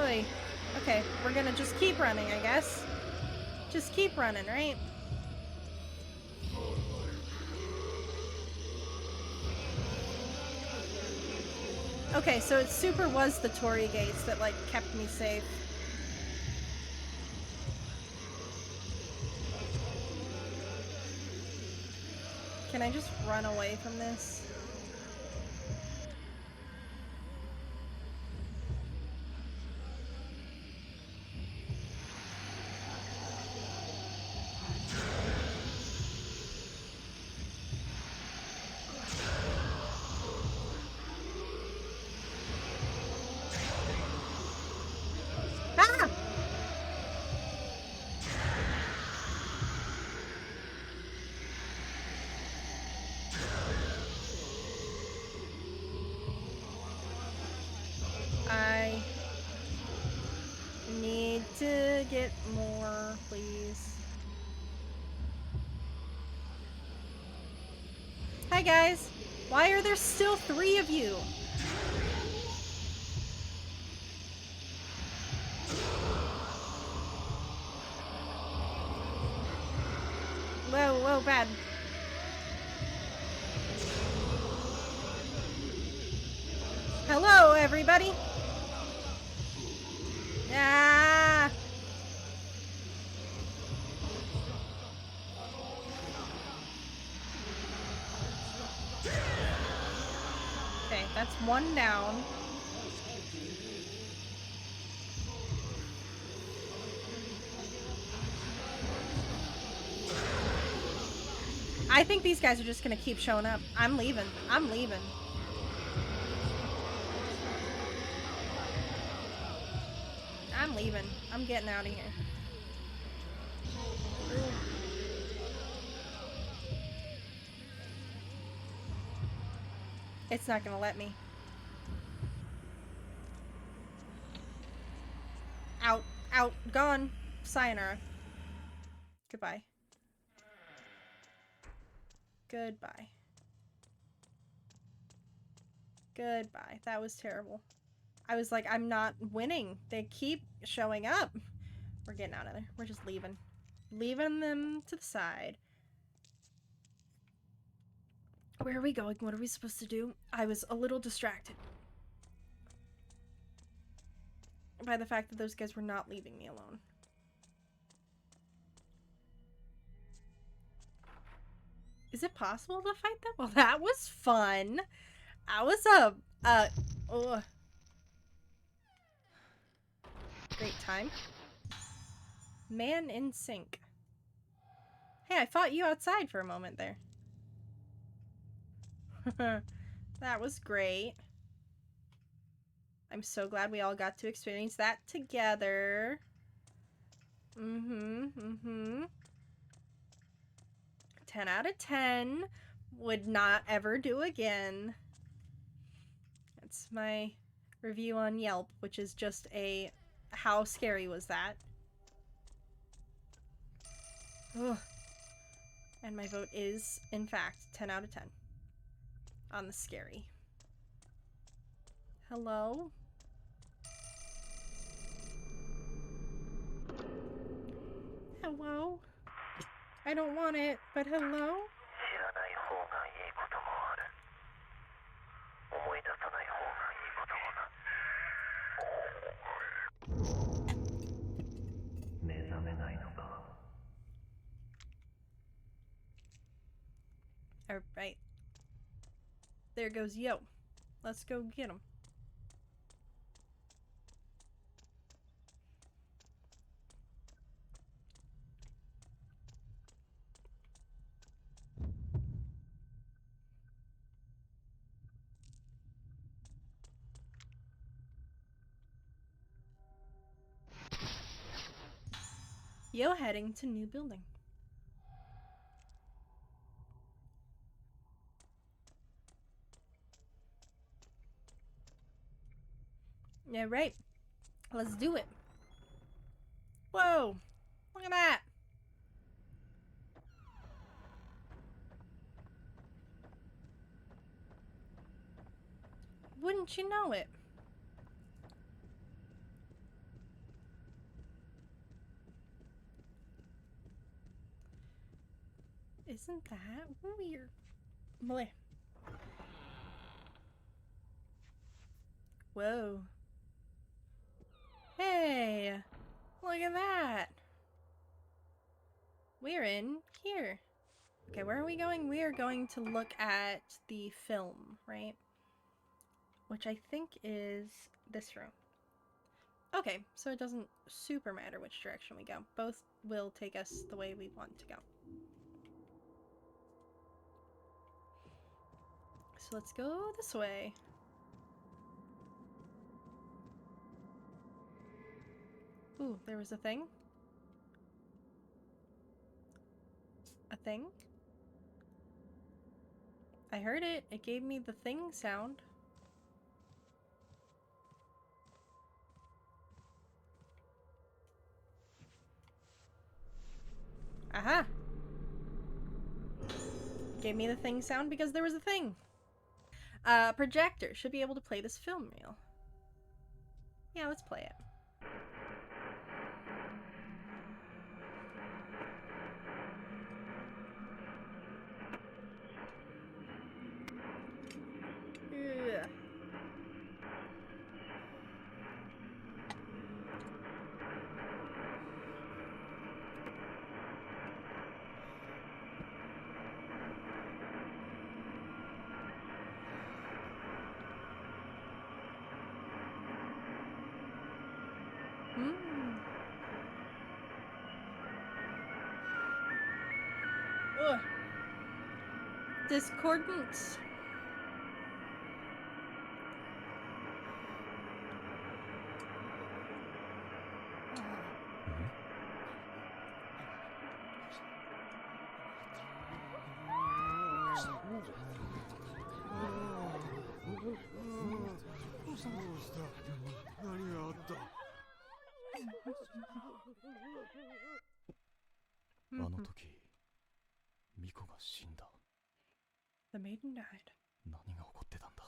[SPEAKER 1] Oy. Okay, we're gonna just keep running, I guess. Just keep running, right? Okay, so it super was the Torii gates that, like, kept me safe. Can I just run away from this? Ah! I need to get more, please. Hi, guys. Why are there still 3 of you? Whoa, whoa, bad. Hello, everybody. Ah! Okay, that's 1 down. I think these guys are just gonna keep showing up. I'm leaving. I'm leaving. I'm leaving. I'm getting out of here. It's not gonna let me. Out. Out. Gone. Sayonara. Goodbye. Goodbye. Goodbye. That was terrible. I was like, I'm not winning. They keep showing up. We're getting out of there. We're just leaving. Leaving them to the side. Where are we going? What are we supposed to do? I was a little distracted by the fact that those guys were not leaving me alone. Is it possible to fight them? Well, that was fun. That was a great time. Man in sync. Hey, I fought you outside for a moment there. That was great. I'm so glad we all got to experience that together. 10 out of 10. Would not ever do again. That's my review on Yelp, which is just a how scary was that? Ugh. And my vote is, in fact, 10 out of 10 on the scary. Hello? Hello? I don't want it, but hello? Alright. There goes Yo. Let's go get him. Yo heading to new building. Yeah, right. Let's do it. Whoa! Look at that! Wouldn't you know it? Isn't that weird? Bleh. Whoa. Hey! Look at that! We're in here. Okay, where are we going? We are going to look at the film, right? Which I think is this room. Okay, so it doesn't super matter which direction we go. Both will take us the way we want to go. So let's go this way. Ooh, there was a thing. A thing? I heard it. It gave me the thing sound. Aha! Gave me the thing sound because there was a thing. Projector. Should be able to play this film reel. Yeah, let's play it. Ugh. Ugh. Discordance.
[SPEAKER 2] あの時ミコが死んだ。
[SPEAKER 1] The maiden died.
[SPEAKER 2] 何が起こってたんだ。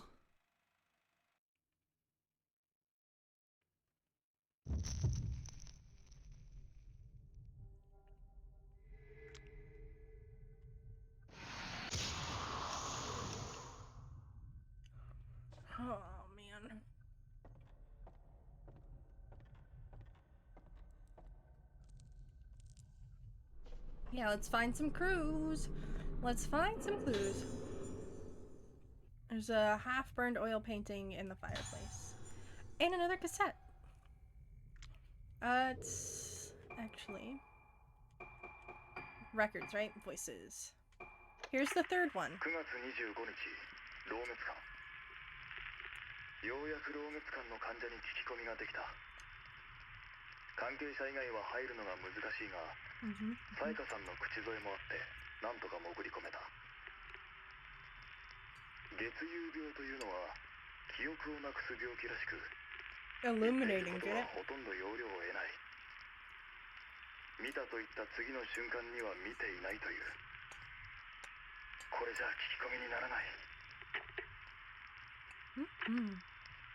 [SPEAKER 1] Oh, man. Yeah, let's find some clues. Let's find some clues. There's a half-burned oil painting in the fireplace. And another cassette. It's actually records, right? Voices. Here's the third one.
[SPEAKER 2] 9月25日、老滅館。ようやく老滅館の患者に聞き込みができた。関係者以外は入るのが難しいが、さやかさんの口添えもあって、なんとか潜り込めた。月遊病というのは、記憶をなくす病気らしく、
[SPEAKER 1] Illuminating,
[SPEAKER 2] こと
[SPEAKER 1] get
[SPEAKER 2] は
[SPEAKER 1] it?
[SPEAKER 2] ほとんど要領を得ない。見たと言った次の瞬間には見ていないという。これじゃ聞き込みにならない。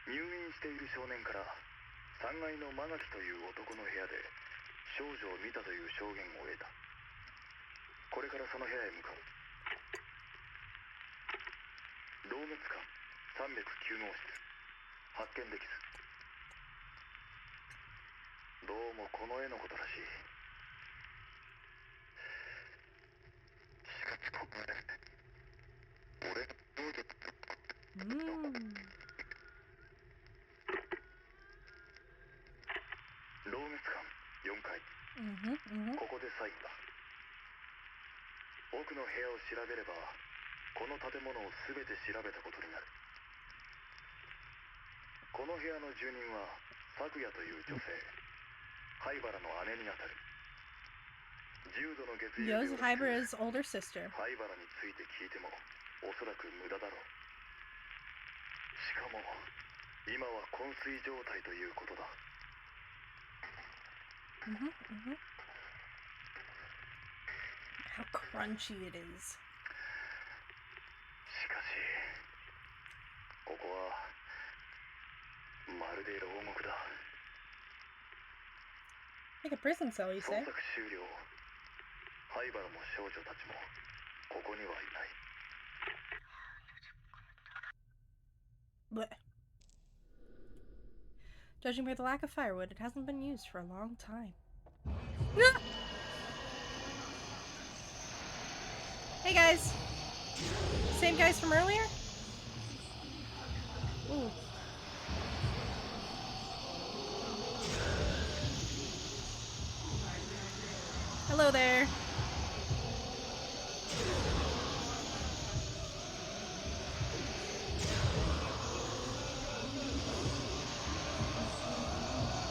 [SPEAKER 2] 入院している少年から3階のマガキという男の部屋で少女を見たという証言を得た。これからその部屋へ向かう。老滅館309号室、発見できず。どうもこの絵のことらしい。しかしこの絵、俺がどうで老滅館4階、ここで最後だ。奥の部屋を調べればこの建物を全て調べたことになる。この部屋の住人は咲夜という女性、灰原の姉にあたる。重度の月遊病
[SPEAKER 1] Yo's
[SPEAKER 2] らしく、
[SPEAKER 1] Hybera's older sister.
[SPEAKER 2] 灰原について聞いてもおそらく無駄だろう。しかも今は昏睡状態ということだ。
[SPEAKER 1] How crunchy it is.
[SPEAKER 2] しかしここはまるで牢獄だ。
[SPEAKER 1] Like a prison cell, you
[SPEAKER 2] 捜
[SPEAKER 1] say?
[SPEAKER 2] 索終了。灰原も少女たちもここにはいない。
[SPEAKER 1] Blech. Judging by the lack of firewood, it hasn't been used for a long time. Hey guys! Same guys from earlier? Ooh. Hello there.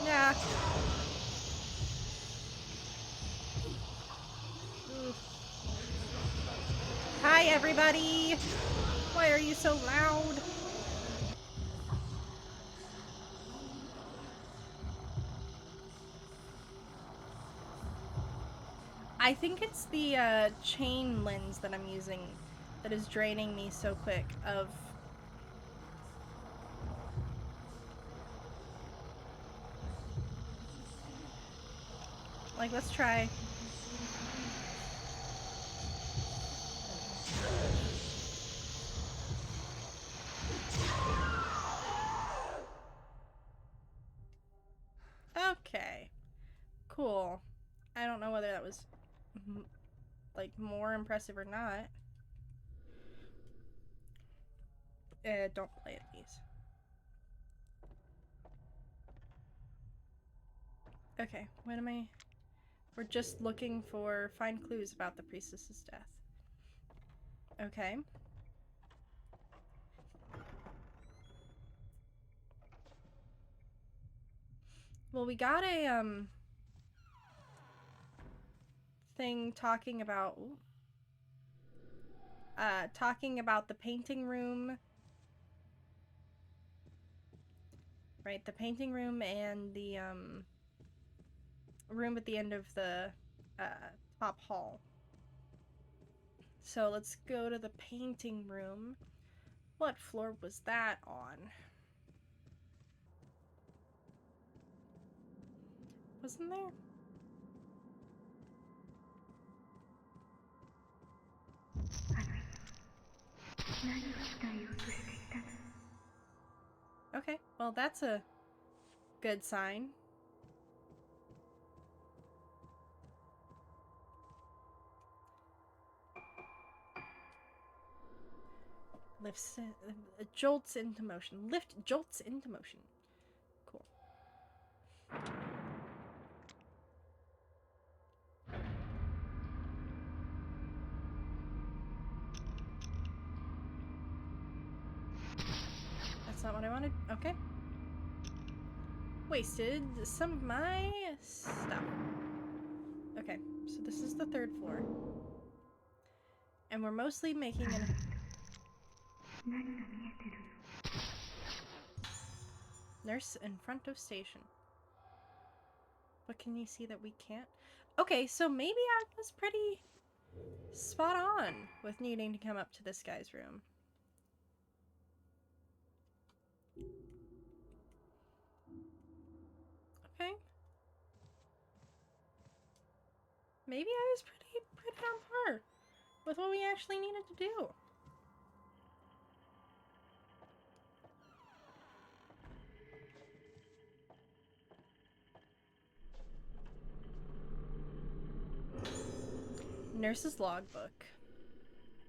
[SPEAKER 1] Yeah. Ooh. Hi everybody! Why are you so loud? I think it's the chain lens that I'm using that is draining me so quick of... Like, let's try. Okay. Cool. I don't know whether that was, like, more impressive or not. Don't play it, please. Okay, what am I... We're just looking for... Find clues about the priestess's death. Okay. Well, we got a, thing talking about... talking about the painting room. Right, the painting room and the, room at the end of the, Top hall. So let's go to the painting room. What floor was that on? Wasn't there? Okay, well that's a good sign. Lifts, jolts into motion. Lift jolts into motion. Cool. That's not what I wanted. Okay. Wasted some of my stuff. Okay, so this is the 3rd floor. And we're mostly making an... Nurse in front of station. But can you see that we can't? Okay, so maybe I was pretty spot on with needing to come up to this guy's room. Okay. Maybe I was pretty on par with what we actually needed to do. Nurse's logbook.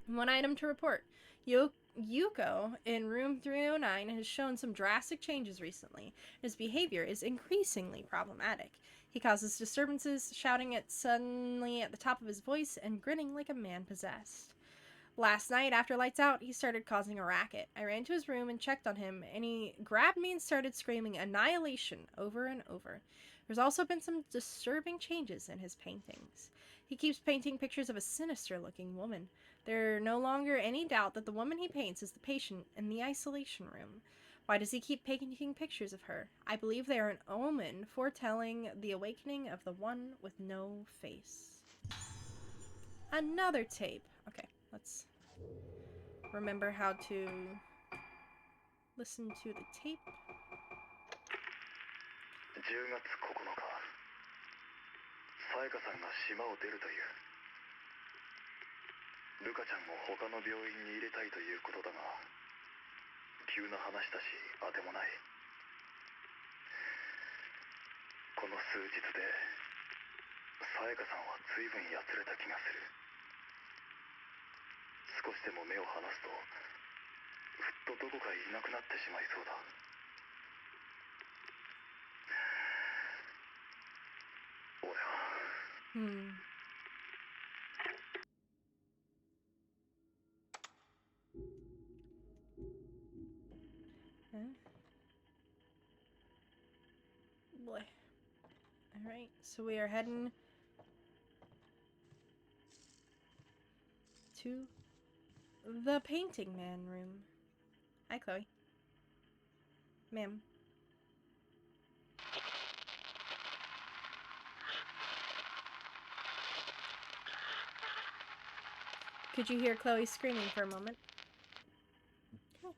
[SPEAKER 1] One item to report. Yuko in room 309 has shown some drastic changes recently. His behavior is increasingly problematic. He causes disturbances, shouting at suddenly at the top of his voice and grinning like a man possessed. Last night, after lights out, he started causing a racket. I ran to his room and checked on him, and he grabbed me and started screaming annihilation over and over. There's also been some disturbing changes in his paintings. He keeps painting pictures of a sinister-looking woman. There's no longer any doubt that the woman he paints is the patient in the isolation room. Why does he keep painting pictures of her? I believe they are an omen foretelling the awakening of the one with no face. Another tape. Okay, let's remember how to listen to the tape.
[SPEAKER 2] 10月9日、さやかさんが島を出るという。ルカちゃんを他の病院に入れたいということだが、急な話だし当てもない。この数日でさやかさんは随分やつれた気がする。少しでも目を離すとふっとどこかいなくなってしまいそうだ。俺は
[SPEAKER 1] Boy. Alright, so we are heading to the painting man room. Hi, Chloe. Ma'am. Could you hear Chloe screaming for a moment? Cool.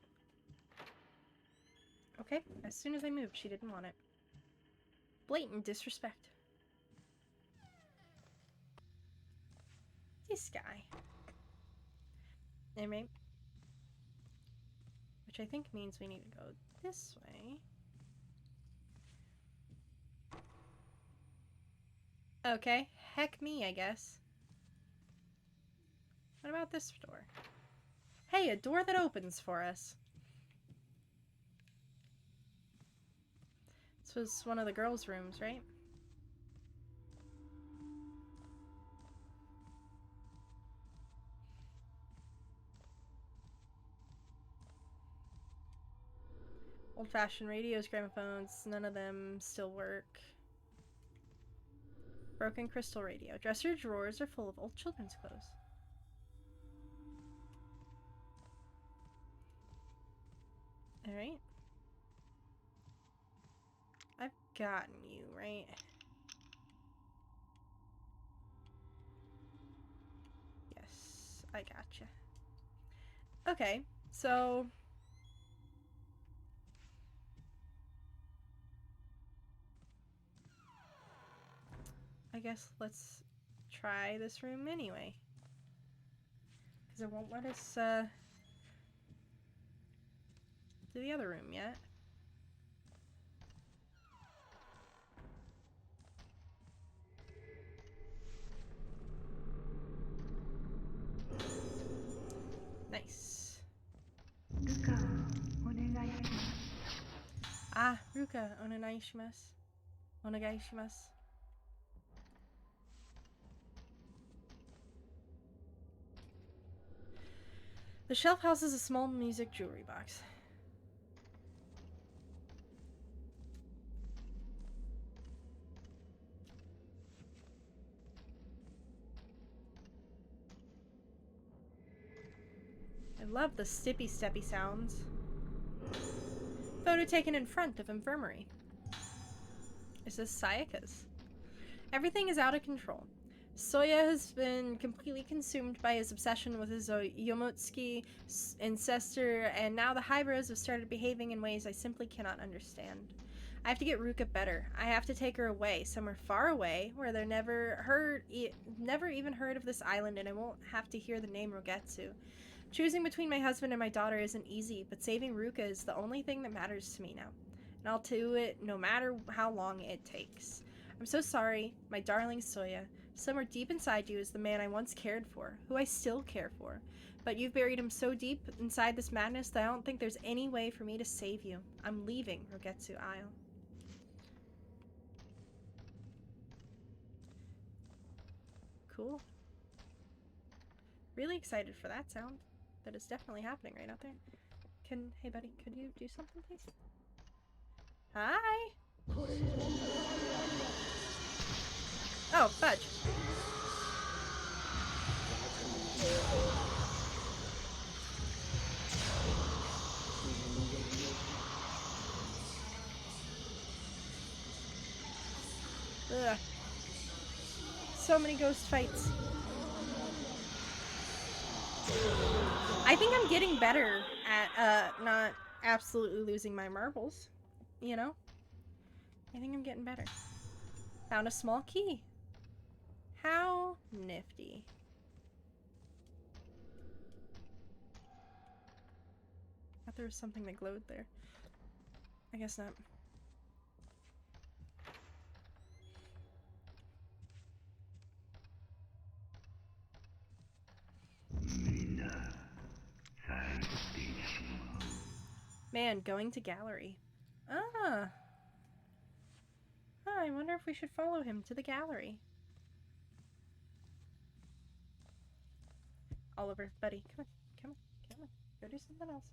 [SPEAKER 1] Okay, as soon as I moved, she didn't want it. Blatant disrespect. This guy. Alright. Which I think means we need to go this way. Okay, heck me, I guess. What about this door? Hey, a door that opens for us. This was one of the girls' rooms, right? Old-fashioned radios, gramophones, none of them still work. Broken crystal radio. Dresser drawers are full of old children's clothes. Alright. I've gotten you, right? I gotcha. Okay, so... I guess let's try this room anyway. Because it won't let us, do the other room yet. Nice. Ah, Ruka, onegai shimasu. Onegai shimasu. The shelf houses a small music jewelry box. I love the steppy sounds. Photo taken in front of infirmary. Is this Sayaka's? Everything is out of control. Soya has been completely consumed by his obsession with his Yomotsuki ancestor, and now the Hybros have started behaving in ways I simply cannot understand. I have to get Ruka better. I have to take her away, somewhere far away, where they're never even heard of this island, and I won't have to hear the name Rogetsu. Choosing between my husband and my daughter isn't easy, but saving Ruka is the only thing that matters to me now. And I'll do it no matter how long it takes. I'm so sorry, my darling Soya. Somewhere deep inside you is the man I once cared for, who I still care for. But you've buried him so deep inside this madness that I don't think there's any way for me to save you. I'm leaving Rogetsu Isle. Cool. Really excited for that sound. That is definitely happening right out there. Hey buddy, could you do something please? Hi! Oh, fudge. Ugh. So many ghost fights. I think I'm getting better at not absolutely losing my marbles. You know? I think I'm getting better. Found a small key. How nifty. I thought there was something that glowed there. I guess not. Man, going to gallery. Ah. Huh, I wonder if we should follow him to the gallery. Oliver, buddy, come on. Go do something else.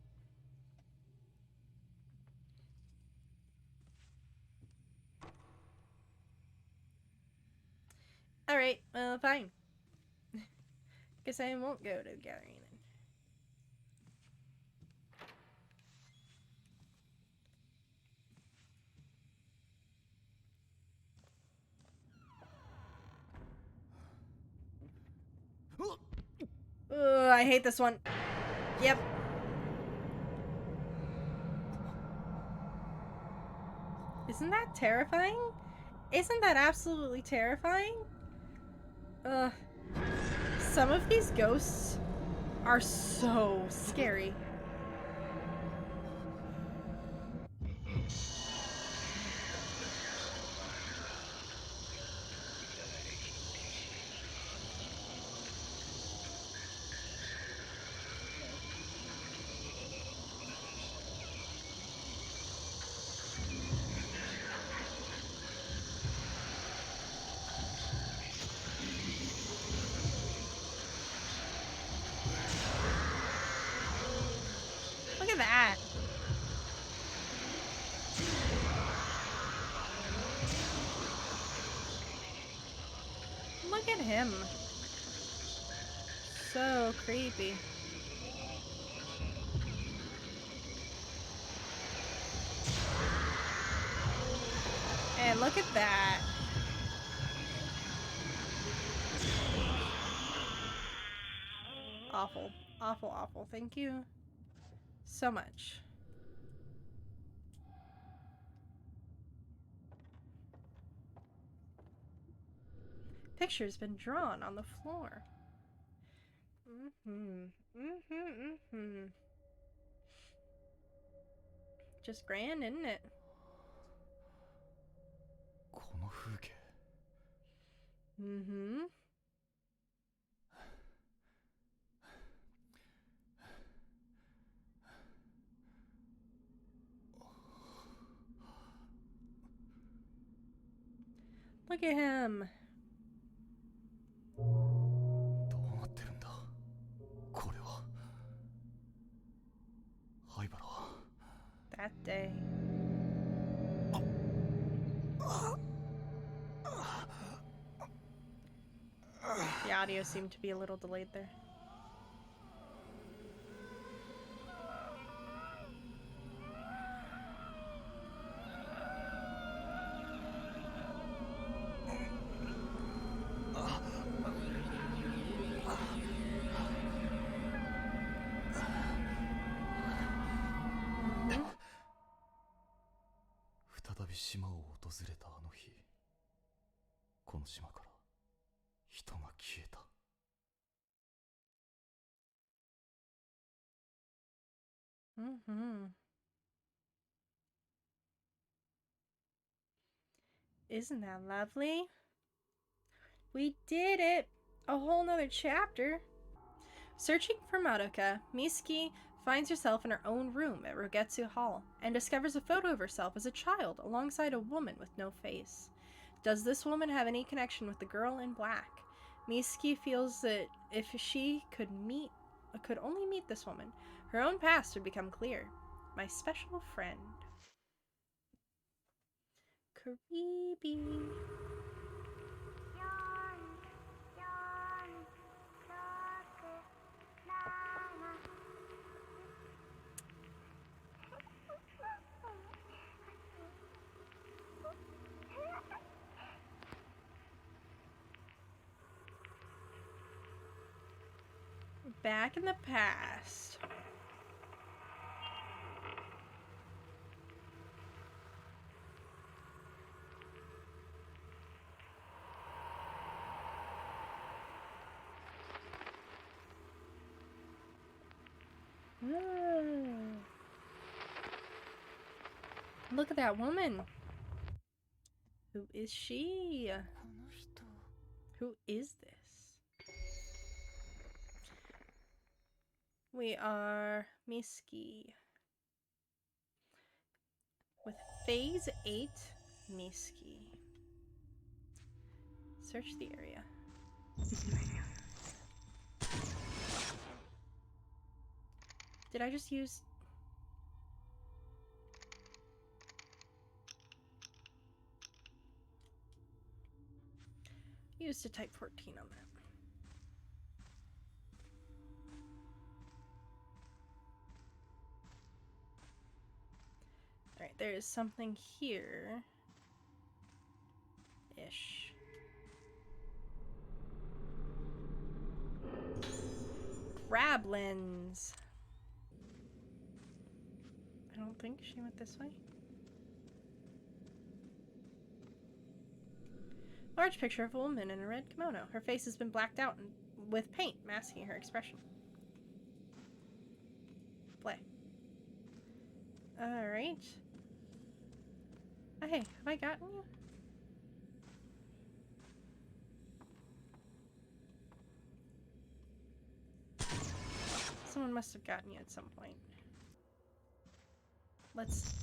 [SPEAKER 1] Alright, well, fine. Guess I won't go to the gallery then. Ugh, I hate this one. Yep. Isn't that terrifying? Isn't that absolutely terrifying? Ugh. Some of these ghosts are so scary. Look at that. Look at him. So creepy. And look at that. awful. Awful, awful. Thank you so much. Picture's been drawn on the floor. Just grand, isn't it?
[SPEAKER 2] この風景
[SPEAKER 1] Look at him.
[SPEAKER 2] どうなってるんだこれは灰原は
[SPEAKER 1] That day. The audio seemed to be a little delayed there. Mm-hmm.
[SPEAKER 2] 再び島を訪れたあの日この島から人が消えた
[SPEAKER 1] Isn't that lovely? We did it! A whole nother chapter. Searching for Madoka, Misuki finds herself in her own room at Rogetsu Hall and discovers a photo of herself as a child alongside a woman with no face. Does this woman have any connection with the girl in black? Misuki feels that if she could only meet this woman, her own past would become clear. My special friend. Creepy. Back in the past. Look at that woman. Who is she? Who is this? We are Misuki. With Phase 8 Misuki. Search the area. Did I just use... Used to type 14 on that. Alright, there is something here. Ish. Crab lens. I don't think she went this way. Large picture of a woman in a red kimono. Her face has been blacked out with paint, masking her expression. Play. Alright. Hey, have I gotten you? Someone must have gotten you at some point. Let's...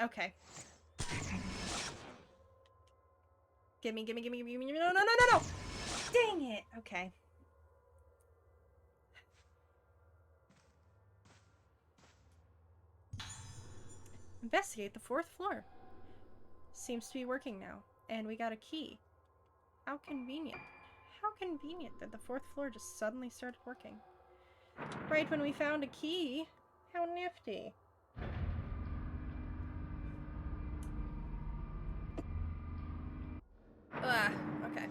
[SPEAKER 1] Okay. Gimme. No! Dang it! Okay. Investigate the 4th floor. Seems to be working now. And we got a key. How convenient. How convenient that the 4th floor just suddenly started working. Right when we found a key. How nifty. Okay.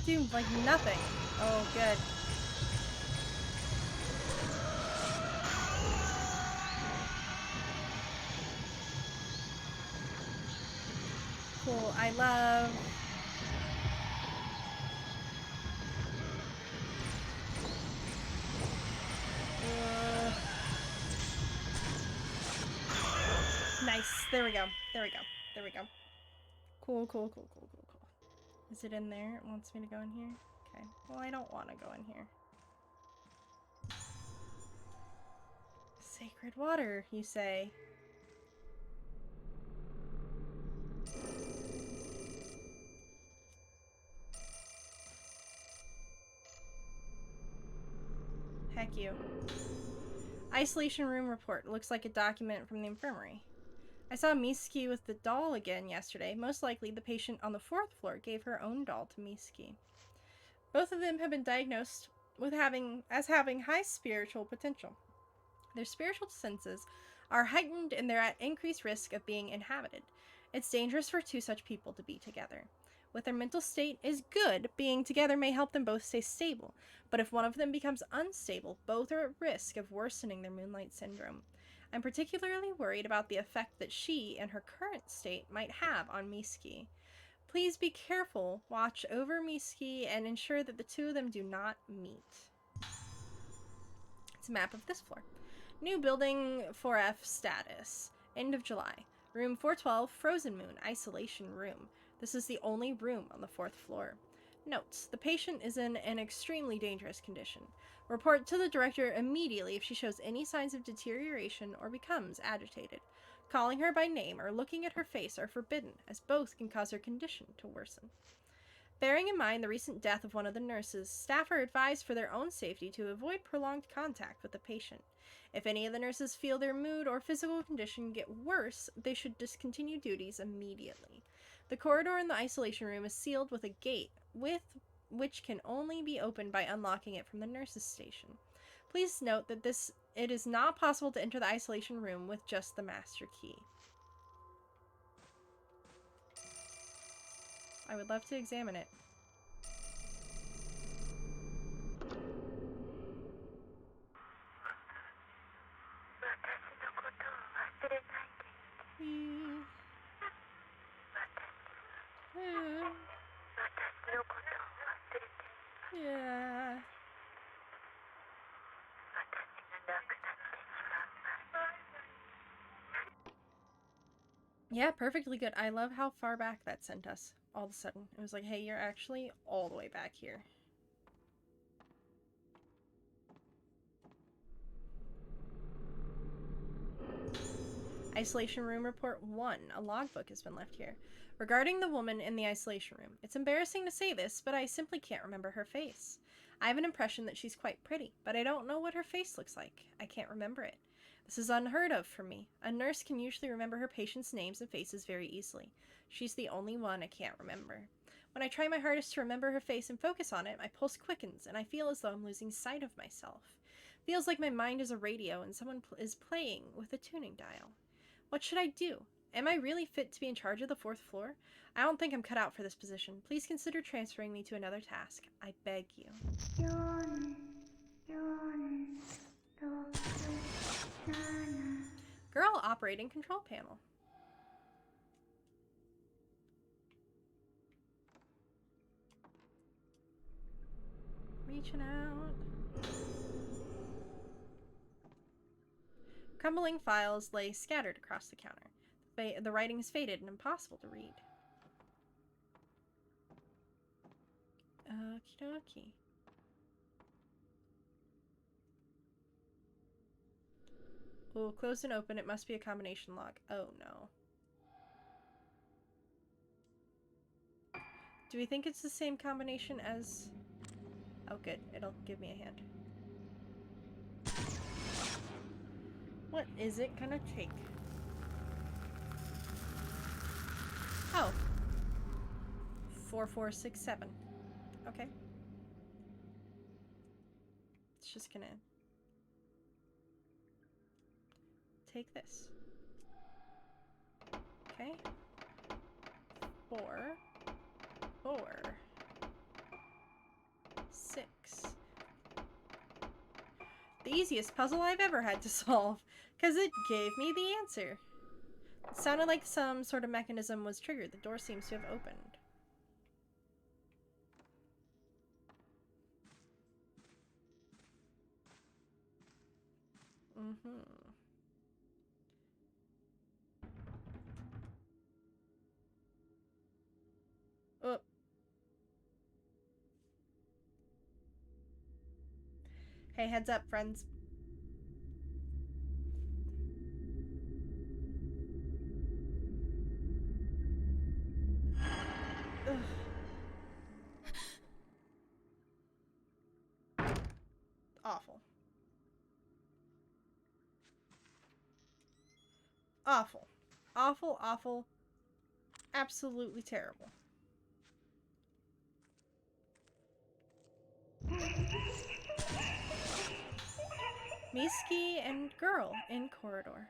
[SPEAKER 1] That do, like, nothing. Oh, good. Cool. I love... Nice. There we go. There we go. There we go. Cool, cool, cool, cool, cool, cool. Is it in there? It wants me to go in here? Okay. Well, I don't want to go in here. Sacred water, you say? Heck you. Isolation room report. Looks like a document from the infirmary. I saw Miski with the doll again yesterday. Most likely the patient on the 4th floor gave her own doll to Miski. Both of them have been diagnosed with having high spiritual potential. Their spiritual senses are heightened and they're at increased risk of being inhabited. It's dangerous for two such people to be together. With their mental state is good, being together may help them both stay stable, but if one of them becomes unstable, both are at risk of worsening their Moonlight Syndrome. I'm particularly worried about the effect that she, in her current state, might have on Miski. Please be careful, watch over Miski, and ensure that the two of them do not meet. It's a map of this floor. New building 4F status. End of July. Room 412, Frozen Moon, Isolation Room. This is the only room on the 4th floor. Notes: the patient is in an extremely dangerous condition. Report to the director immediately if she shows any signs of deterioration or becomes agitated. Calling her by name or looking at her face are forbidden, as both can cause her condition to worsen. Bearing in mind the recent death of one of the nurses, staff are advised for their own safety to avoid prolonged contact with the patient. If any of the nurses feel their mood or physical condition get worse, they should discontinue duties immediately. The corridor in the isolation room is sealed with a gate, which can only be opened by unlocking it from the nurses' station. Please note that it is not possible to enter the isolation room with just the master key. I would love to examine it. Yeah. Yeah, perfectly good. I love how far back that sent us all of a sudden. It was like, hey, you're actually all the way back here. Isolation Room Report 1. A logbook has been left here. Regarding the woman in the isolation room. It's embarrassing to say this, but I simply can't remember her face. I have an impression that she's quite pretty, but I don't know what her face looks like. I can't remember it. This is unheard of for me. A nurse can usually remember her patients' names and faces very easily. She's the only one I can't remember. When I try my hardest to remember her face and focus on it, my pulse quickens, and I feel as though I'm losing sight of myself. Feels like my mind is a radio and someone is playing with a tuning dial. What should I do? Am I really fit to be in charge of the 4th floor? I don't think I'm cut out for this position. Please consider transferring me to another task. I beg you. Girl operating control panel. Reaching out. Crumbling files lay scattered across the counter. The writing is faded and impossible to read. Okie dokie. Oh, closed and open. It must be a combination log. Oh no. Do we think it's the same combination as... Oh good, it'll give me a hand. What is it gonna take? Oh. 4467. Okay. It's just gonna take this. Okay. 4. 4. easiest puzzle I've ever had to solve, because it gave me the answer. It sounded like some sort of mechanism was triggered. The door seems to have opened. Oh. Hey, heads up, friends. Ugh. Awful. Awful. Awful, awful. Absolutely terrible. Miski and girl in corridor.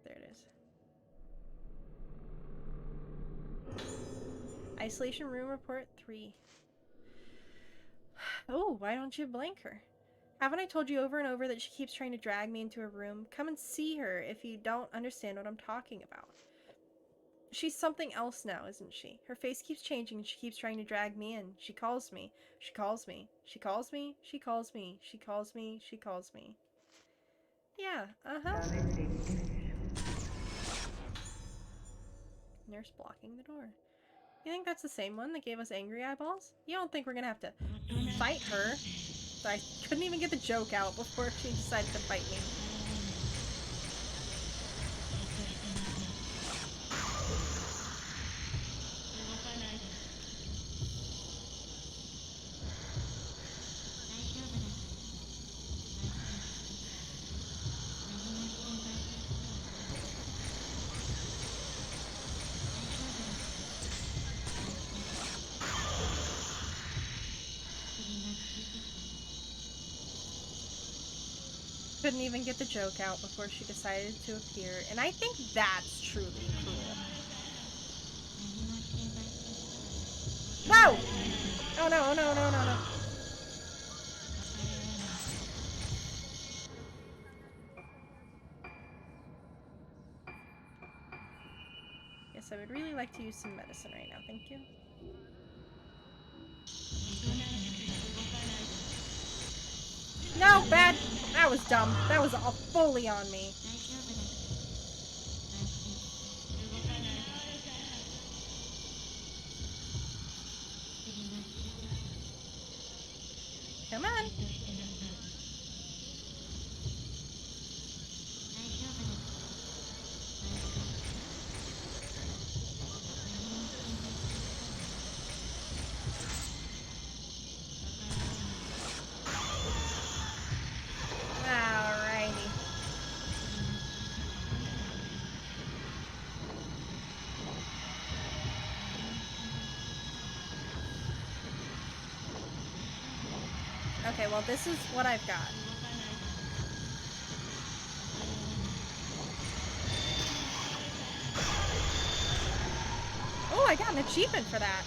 [SPEAKER 1] There it is. Isolation room report 3. Oh, why don't you blank her? Haven't I told you over and over that she keeps trying to drag me into a room? Come and see her if you don't understand what I'm talking about. She's something else now, isn't she? Her face keeps changing and she keeps trying to drag me in. She calls me. She calls me. She calls me. She calls me. She calls me. She calls me. Yeah, Nurse blocking the door. You think that's the same one that gave us angry eyeballs? You don't think we're gonna have to fight her? I couldn't even get the joke out before she decided to fight me. Couldn't even get the joke out before she decided to appear, and I think that's truly cruel. No! Oh no, oh no, no, no, no. Yes, I would really like to use some medicine right now, thank you. No, bad! That was dumb. That was all fully on me. Come on. Alrighty. Okay, well, this is what I've got. Oh, I got an achievement for that.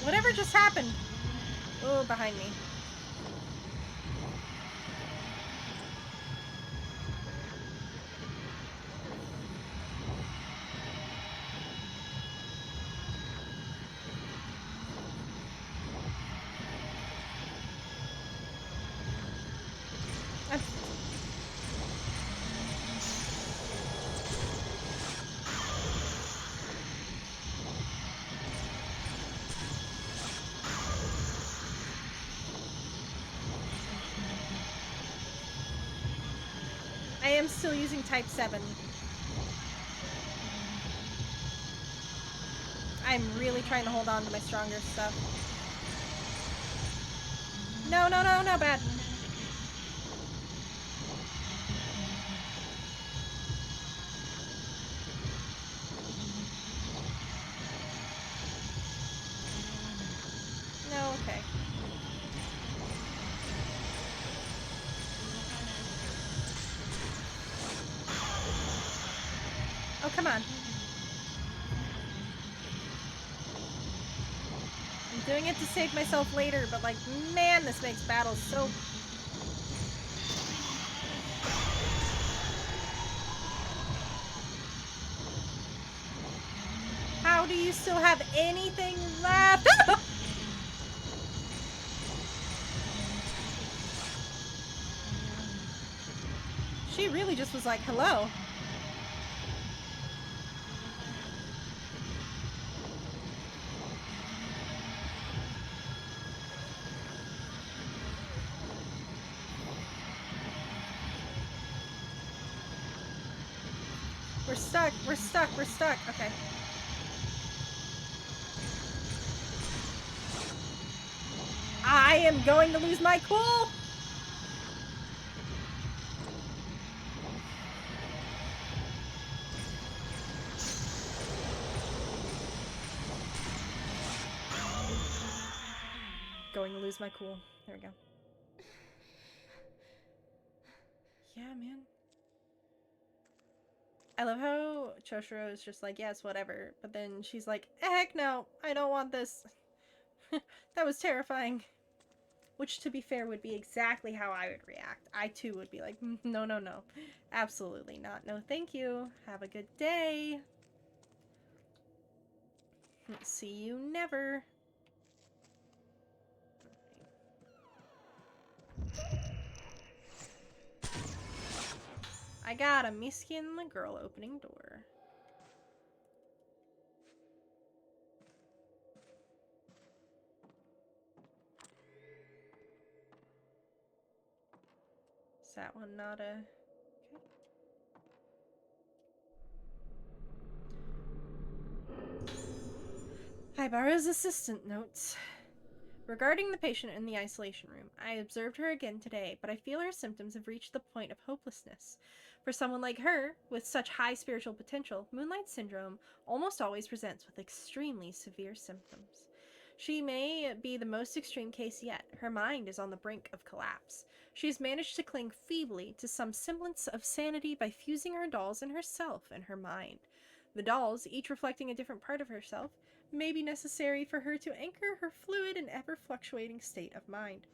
[SPEAKER 1] Whatever just happened. Oh, behind me. I am still using type 7. I'm really trying to hold on to my stronger stuff. No, no, no, no, bad. No, okay. come on. I'm doing it to save myself later, but like, man, this makes battles so... How do you still have anything left? She really just was like, hello. We're stuck, we're stuck, we're stuck. Okay. I am going to lose my cool! Going to lose my cool. There we go. Yeah, man. I love how Choshiro is just like, yes, whatever. But then she's like, heck no, I don't want this. That was terrifying. Which, to be fair, would be exactly how I would react. I, too, would be like, no, no, no. Absolutely not. No, thank you. Have a good day. See you never. I got a Miski and the girl opening door. Is that one not a... Okay. Haibara's assistant notes. Regarding the patient in the isolation room, I observed her again today, but I feel her symptoms have reached the point of hopelessness. For someone like her, with such high spiritual potential, Moonlight Syndrome almost always presents with extremely severe symptoms. She may be the most extreme case yet. Her mind is on the brink of collapse. She has managed to cling feebly to some semblance of sanity by fusing her dolls and herself in her mind. The dolls, each reflecting a different part of herself, may be necessary for her to anchor her fluid and ever-fluctuating state of mind.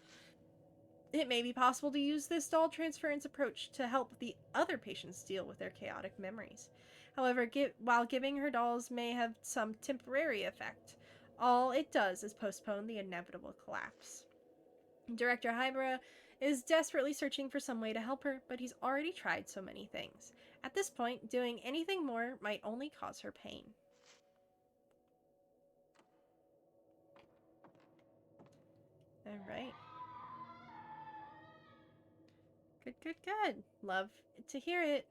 [SPEAKER 1] It may be possible to use this doll transference approach to help the other patients deal with their chaotic memories. However, while giving her dolls may have some temporary effect, all it does is postpone the inevitable collapse. Director Haibara is desperately searching for some way to help her, but he's already tried so many things. At this point, doing anything more might only cause her pain. Alright. Good, good, good. Love to hear it.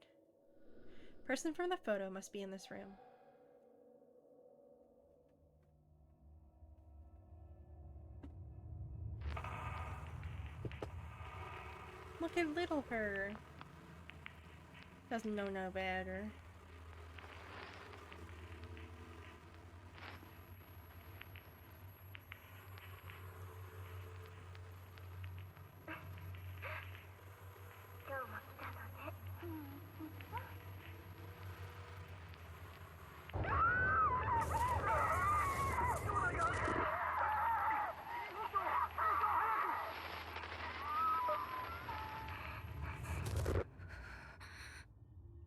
[SPEAKER 1] Person from the photo must be in this room. Look at little her. Doesn't know no better.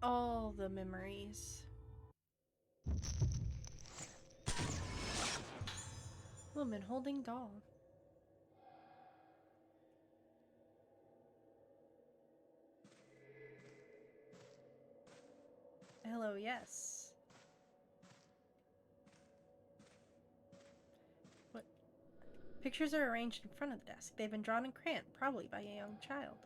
[SPEAKER 1] All the memories. Woman holding doll. Hello, yes. What? Pictures are arranged in front of the desk. They've been drawn in crayon, probably by a young child.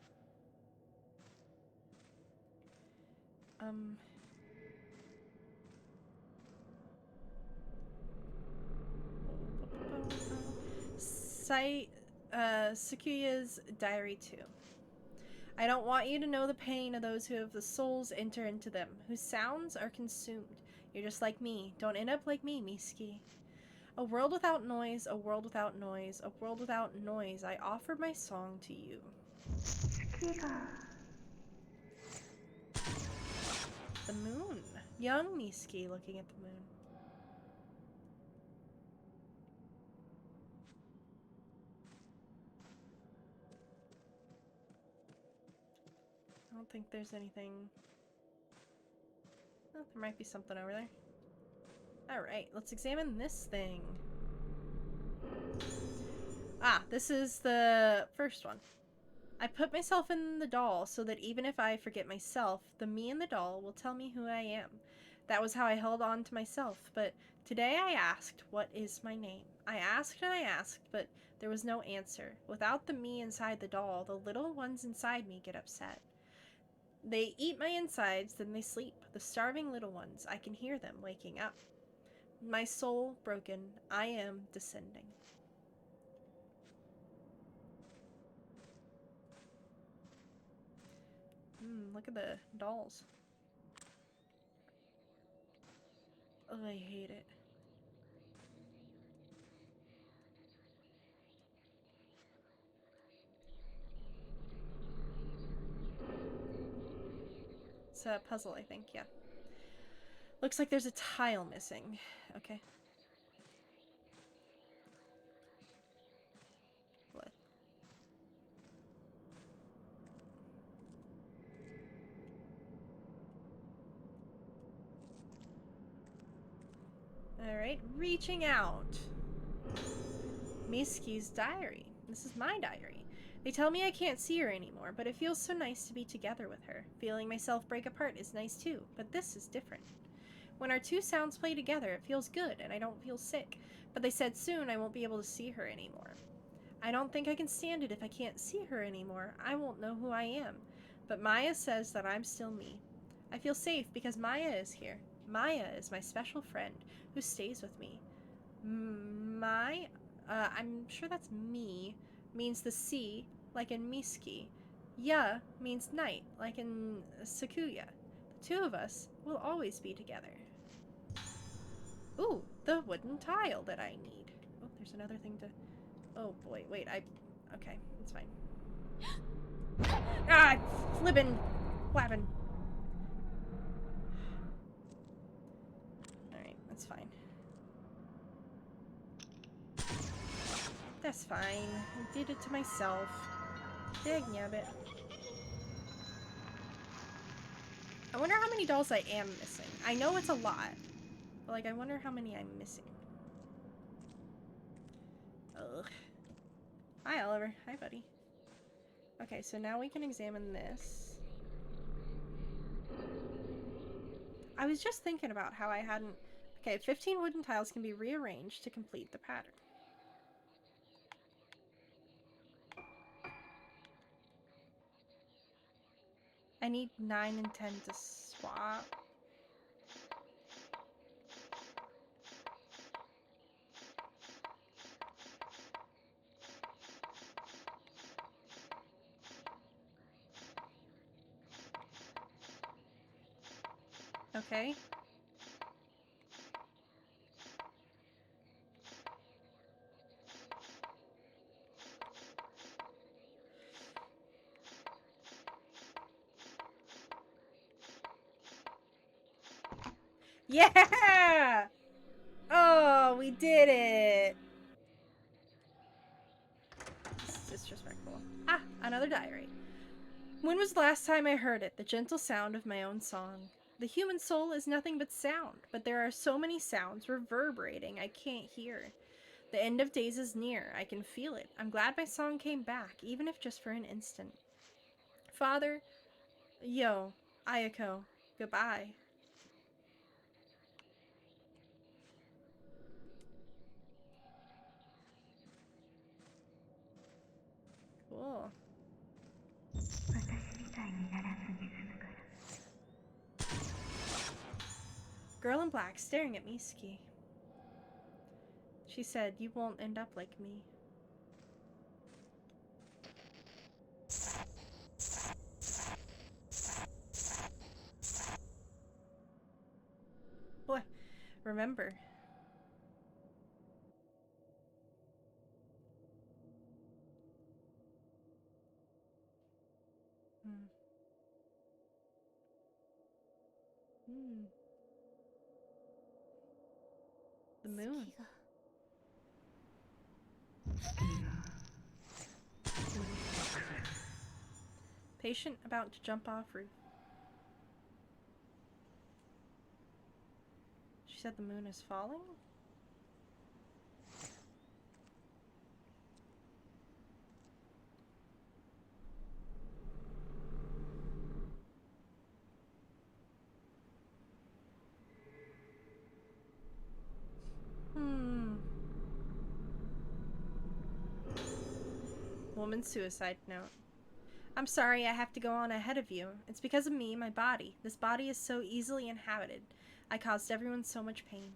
[SPEAKER 1] Sakuya's Diary 2. I don't want you to know the pain of those who have the souls enter into them, whose sounds are consumed. You're just like me. Don't end up like me, Miski. A world without noise, a world without noise, a world without noise. I offer my song to you. The moon. Young Miski looking at the moon. I don't think there's anything... Oh, there might be something over there. Alright, let's examine this thing. Ah, this is the first one. I put myself in the doll so that even if I forget myself, the me in the doll will tell me who I am. That was how I held on to myself, but today I asked, what is my name? I asked and I asked, but there was no answer. Without the me inside the doll, the little ones inside me get upset. They eat my insides, then they sleep. The starving little ones, I can hear them waking up. My soul broken, I am descending. Look at the dolls. Oh, I hate it. It's a puzzle, I think, yeah. Looks like there's a tile missing. Okay. What? Alright, reaching out. Miski's diary. This is my diary. They tell me I can't see her anymore, but it feels so nice to be together with her. Feeling myself break apart is nice too, but this is different. When our two sounds play together, it feels good and I don't feel sick, but they said soon I won't be able to see her anymore. I don't think I can stand it if I can't see her anymore. I won't know who I am. But Maya says that I'm still me. I feel safe because Maya is here. Maya is my special friend who stays with me. I'm sure that's me, means the sea, like in Miski. Ya means night, like in Sakuya. The two of us will always be together. Ooh, the wooden tile that I need. Oh, there's another thing to... Oh boy, wait, okay, it's fine. Ah, flippin', flappin'. Alright, that's fine. That's fine. I did it to myself. Dagnabbit. I wonder how many dolls I am missing. I know it's a lot. But, like, I wonder how many I'm missing. Ugh. Hi, Oliver. Hi, buddy. Okay, so now we can examine this. I was just thinking about how I hadn't... Okay, 15 wooden tiles can be rearranged to complete the pattern. I need 9 and 10 to swap. Okay. Yeah! Oh, we did it! This is disrespectful. Ah, another diary. When was the last time I heard it? The gentle sound of my own song. The human soul is nothing but sound, but there are so many sounds reverberating I can't hear. The end of days is near. I can feel it. I'm glad my song came back, even if just for an instant. Father, yo, Ayako, goodbye. Cool. Girl in black staring at Miski. She said, you won't end up like me. Boy, remember. Hmm. moon. Patient about to jump off roof. She said the moon is falling? Woman's suicide note. I'm sorry I have to go on ahead of you. It's because of me, my body. This body is so easily inhabited. I caused everyone so much pain.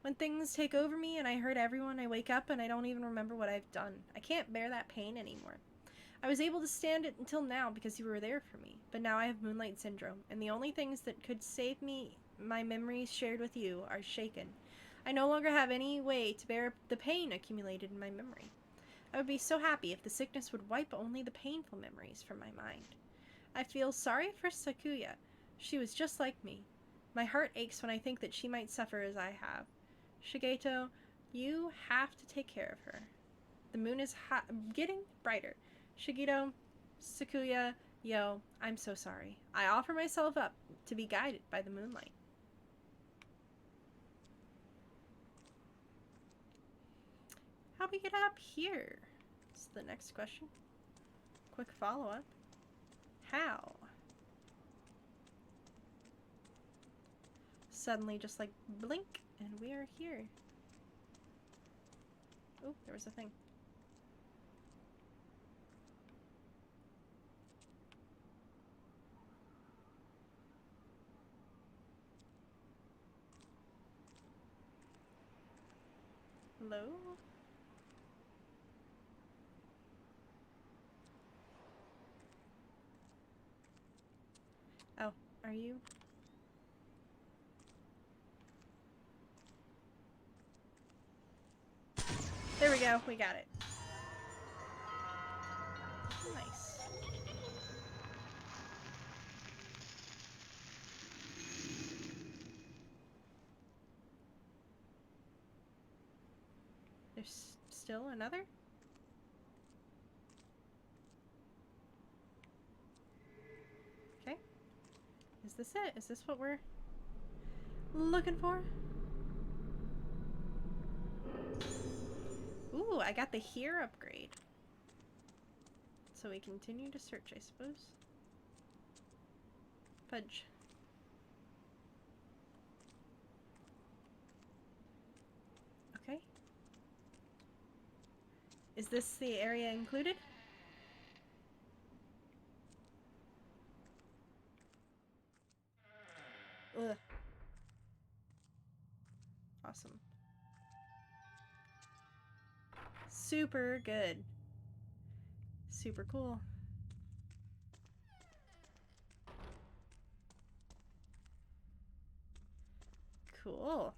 [SPEAKER 1] When things take over me and I hurt everyone, I wake up and I don't even remember what I've done. I can't bear that pain anymore. I was able to stand it until now because you were there for me, but now I have Moonlight Syndrome, and the only things that could save me, my memories shared with you, are shaken. I no longer have any way to bear the pain accumulated in my memory. I would be so happy if the sickness would wipe only the painful memories from my mind. I feel sorry for Sakuya. She was just like me. My heart aches when I think that she might suffer as I have. Shigeto, you have to take care of her. The moon is getting brighter. Shigeto, Sakuya, yo, I'm so sorry. I offer myself up to be guided by the moonlight. How do we get up here? That's the next question. Quick follow-up. How? Suddenly, just like blink, and we are here. Oh, there was a thing. Hello? Oh, are you? There we go, we got it. Nice. There's still another? Okay. Is this it? Is this what we're looking for? Ooh, I got the here upgrade. So we continue to search, I suppose. Fudge. Okay. Is this the area included? Ugh. Awesome. Super good. Super cool. Cool.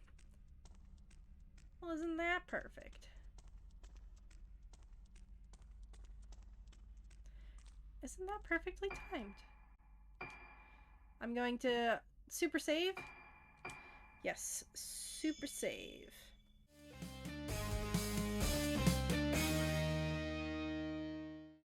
[SPEAKER 1] Well, isn't that perfect? Isn't that perfectly timed? I'm going to super save. Yes, super save.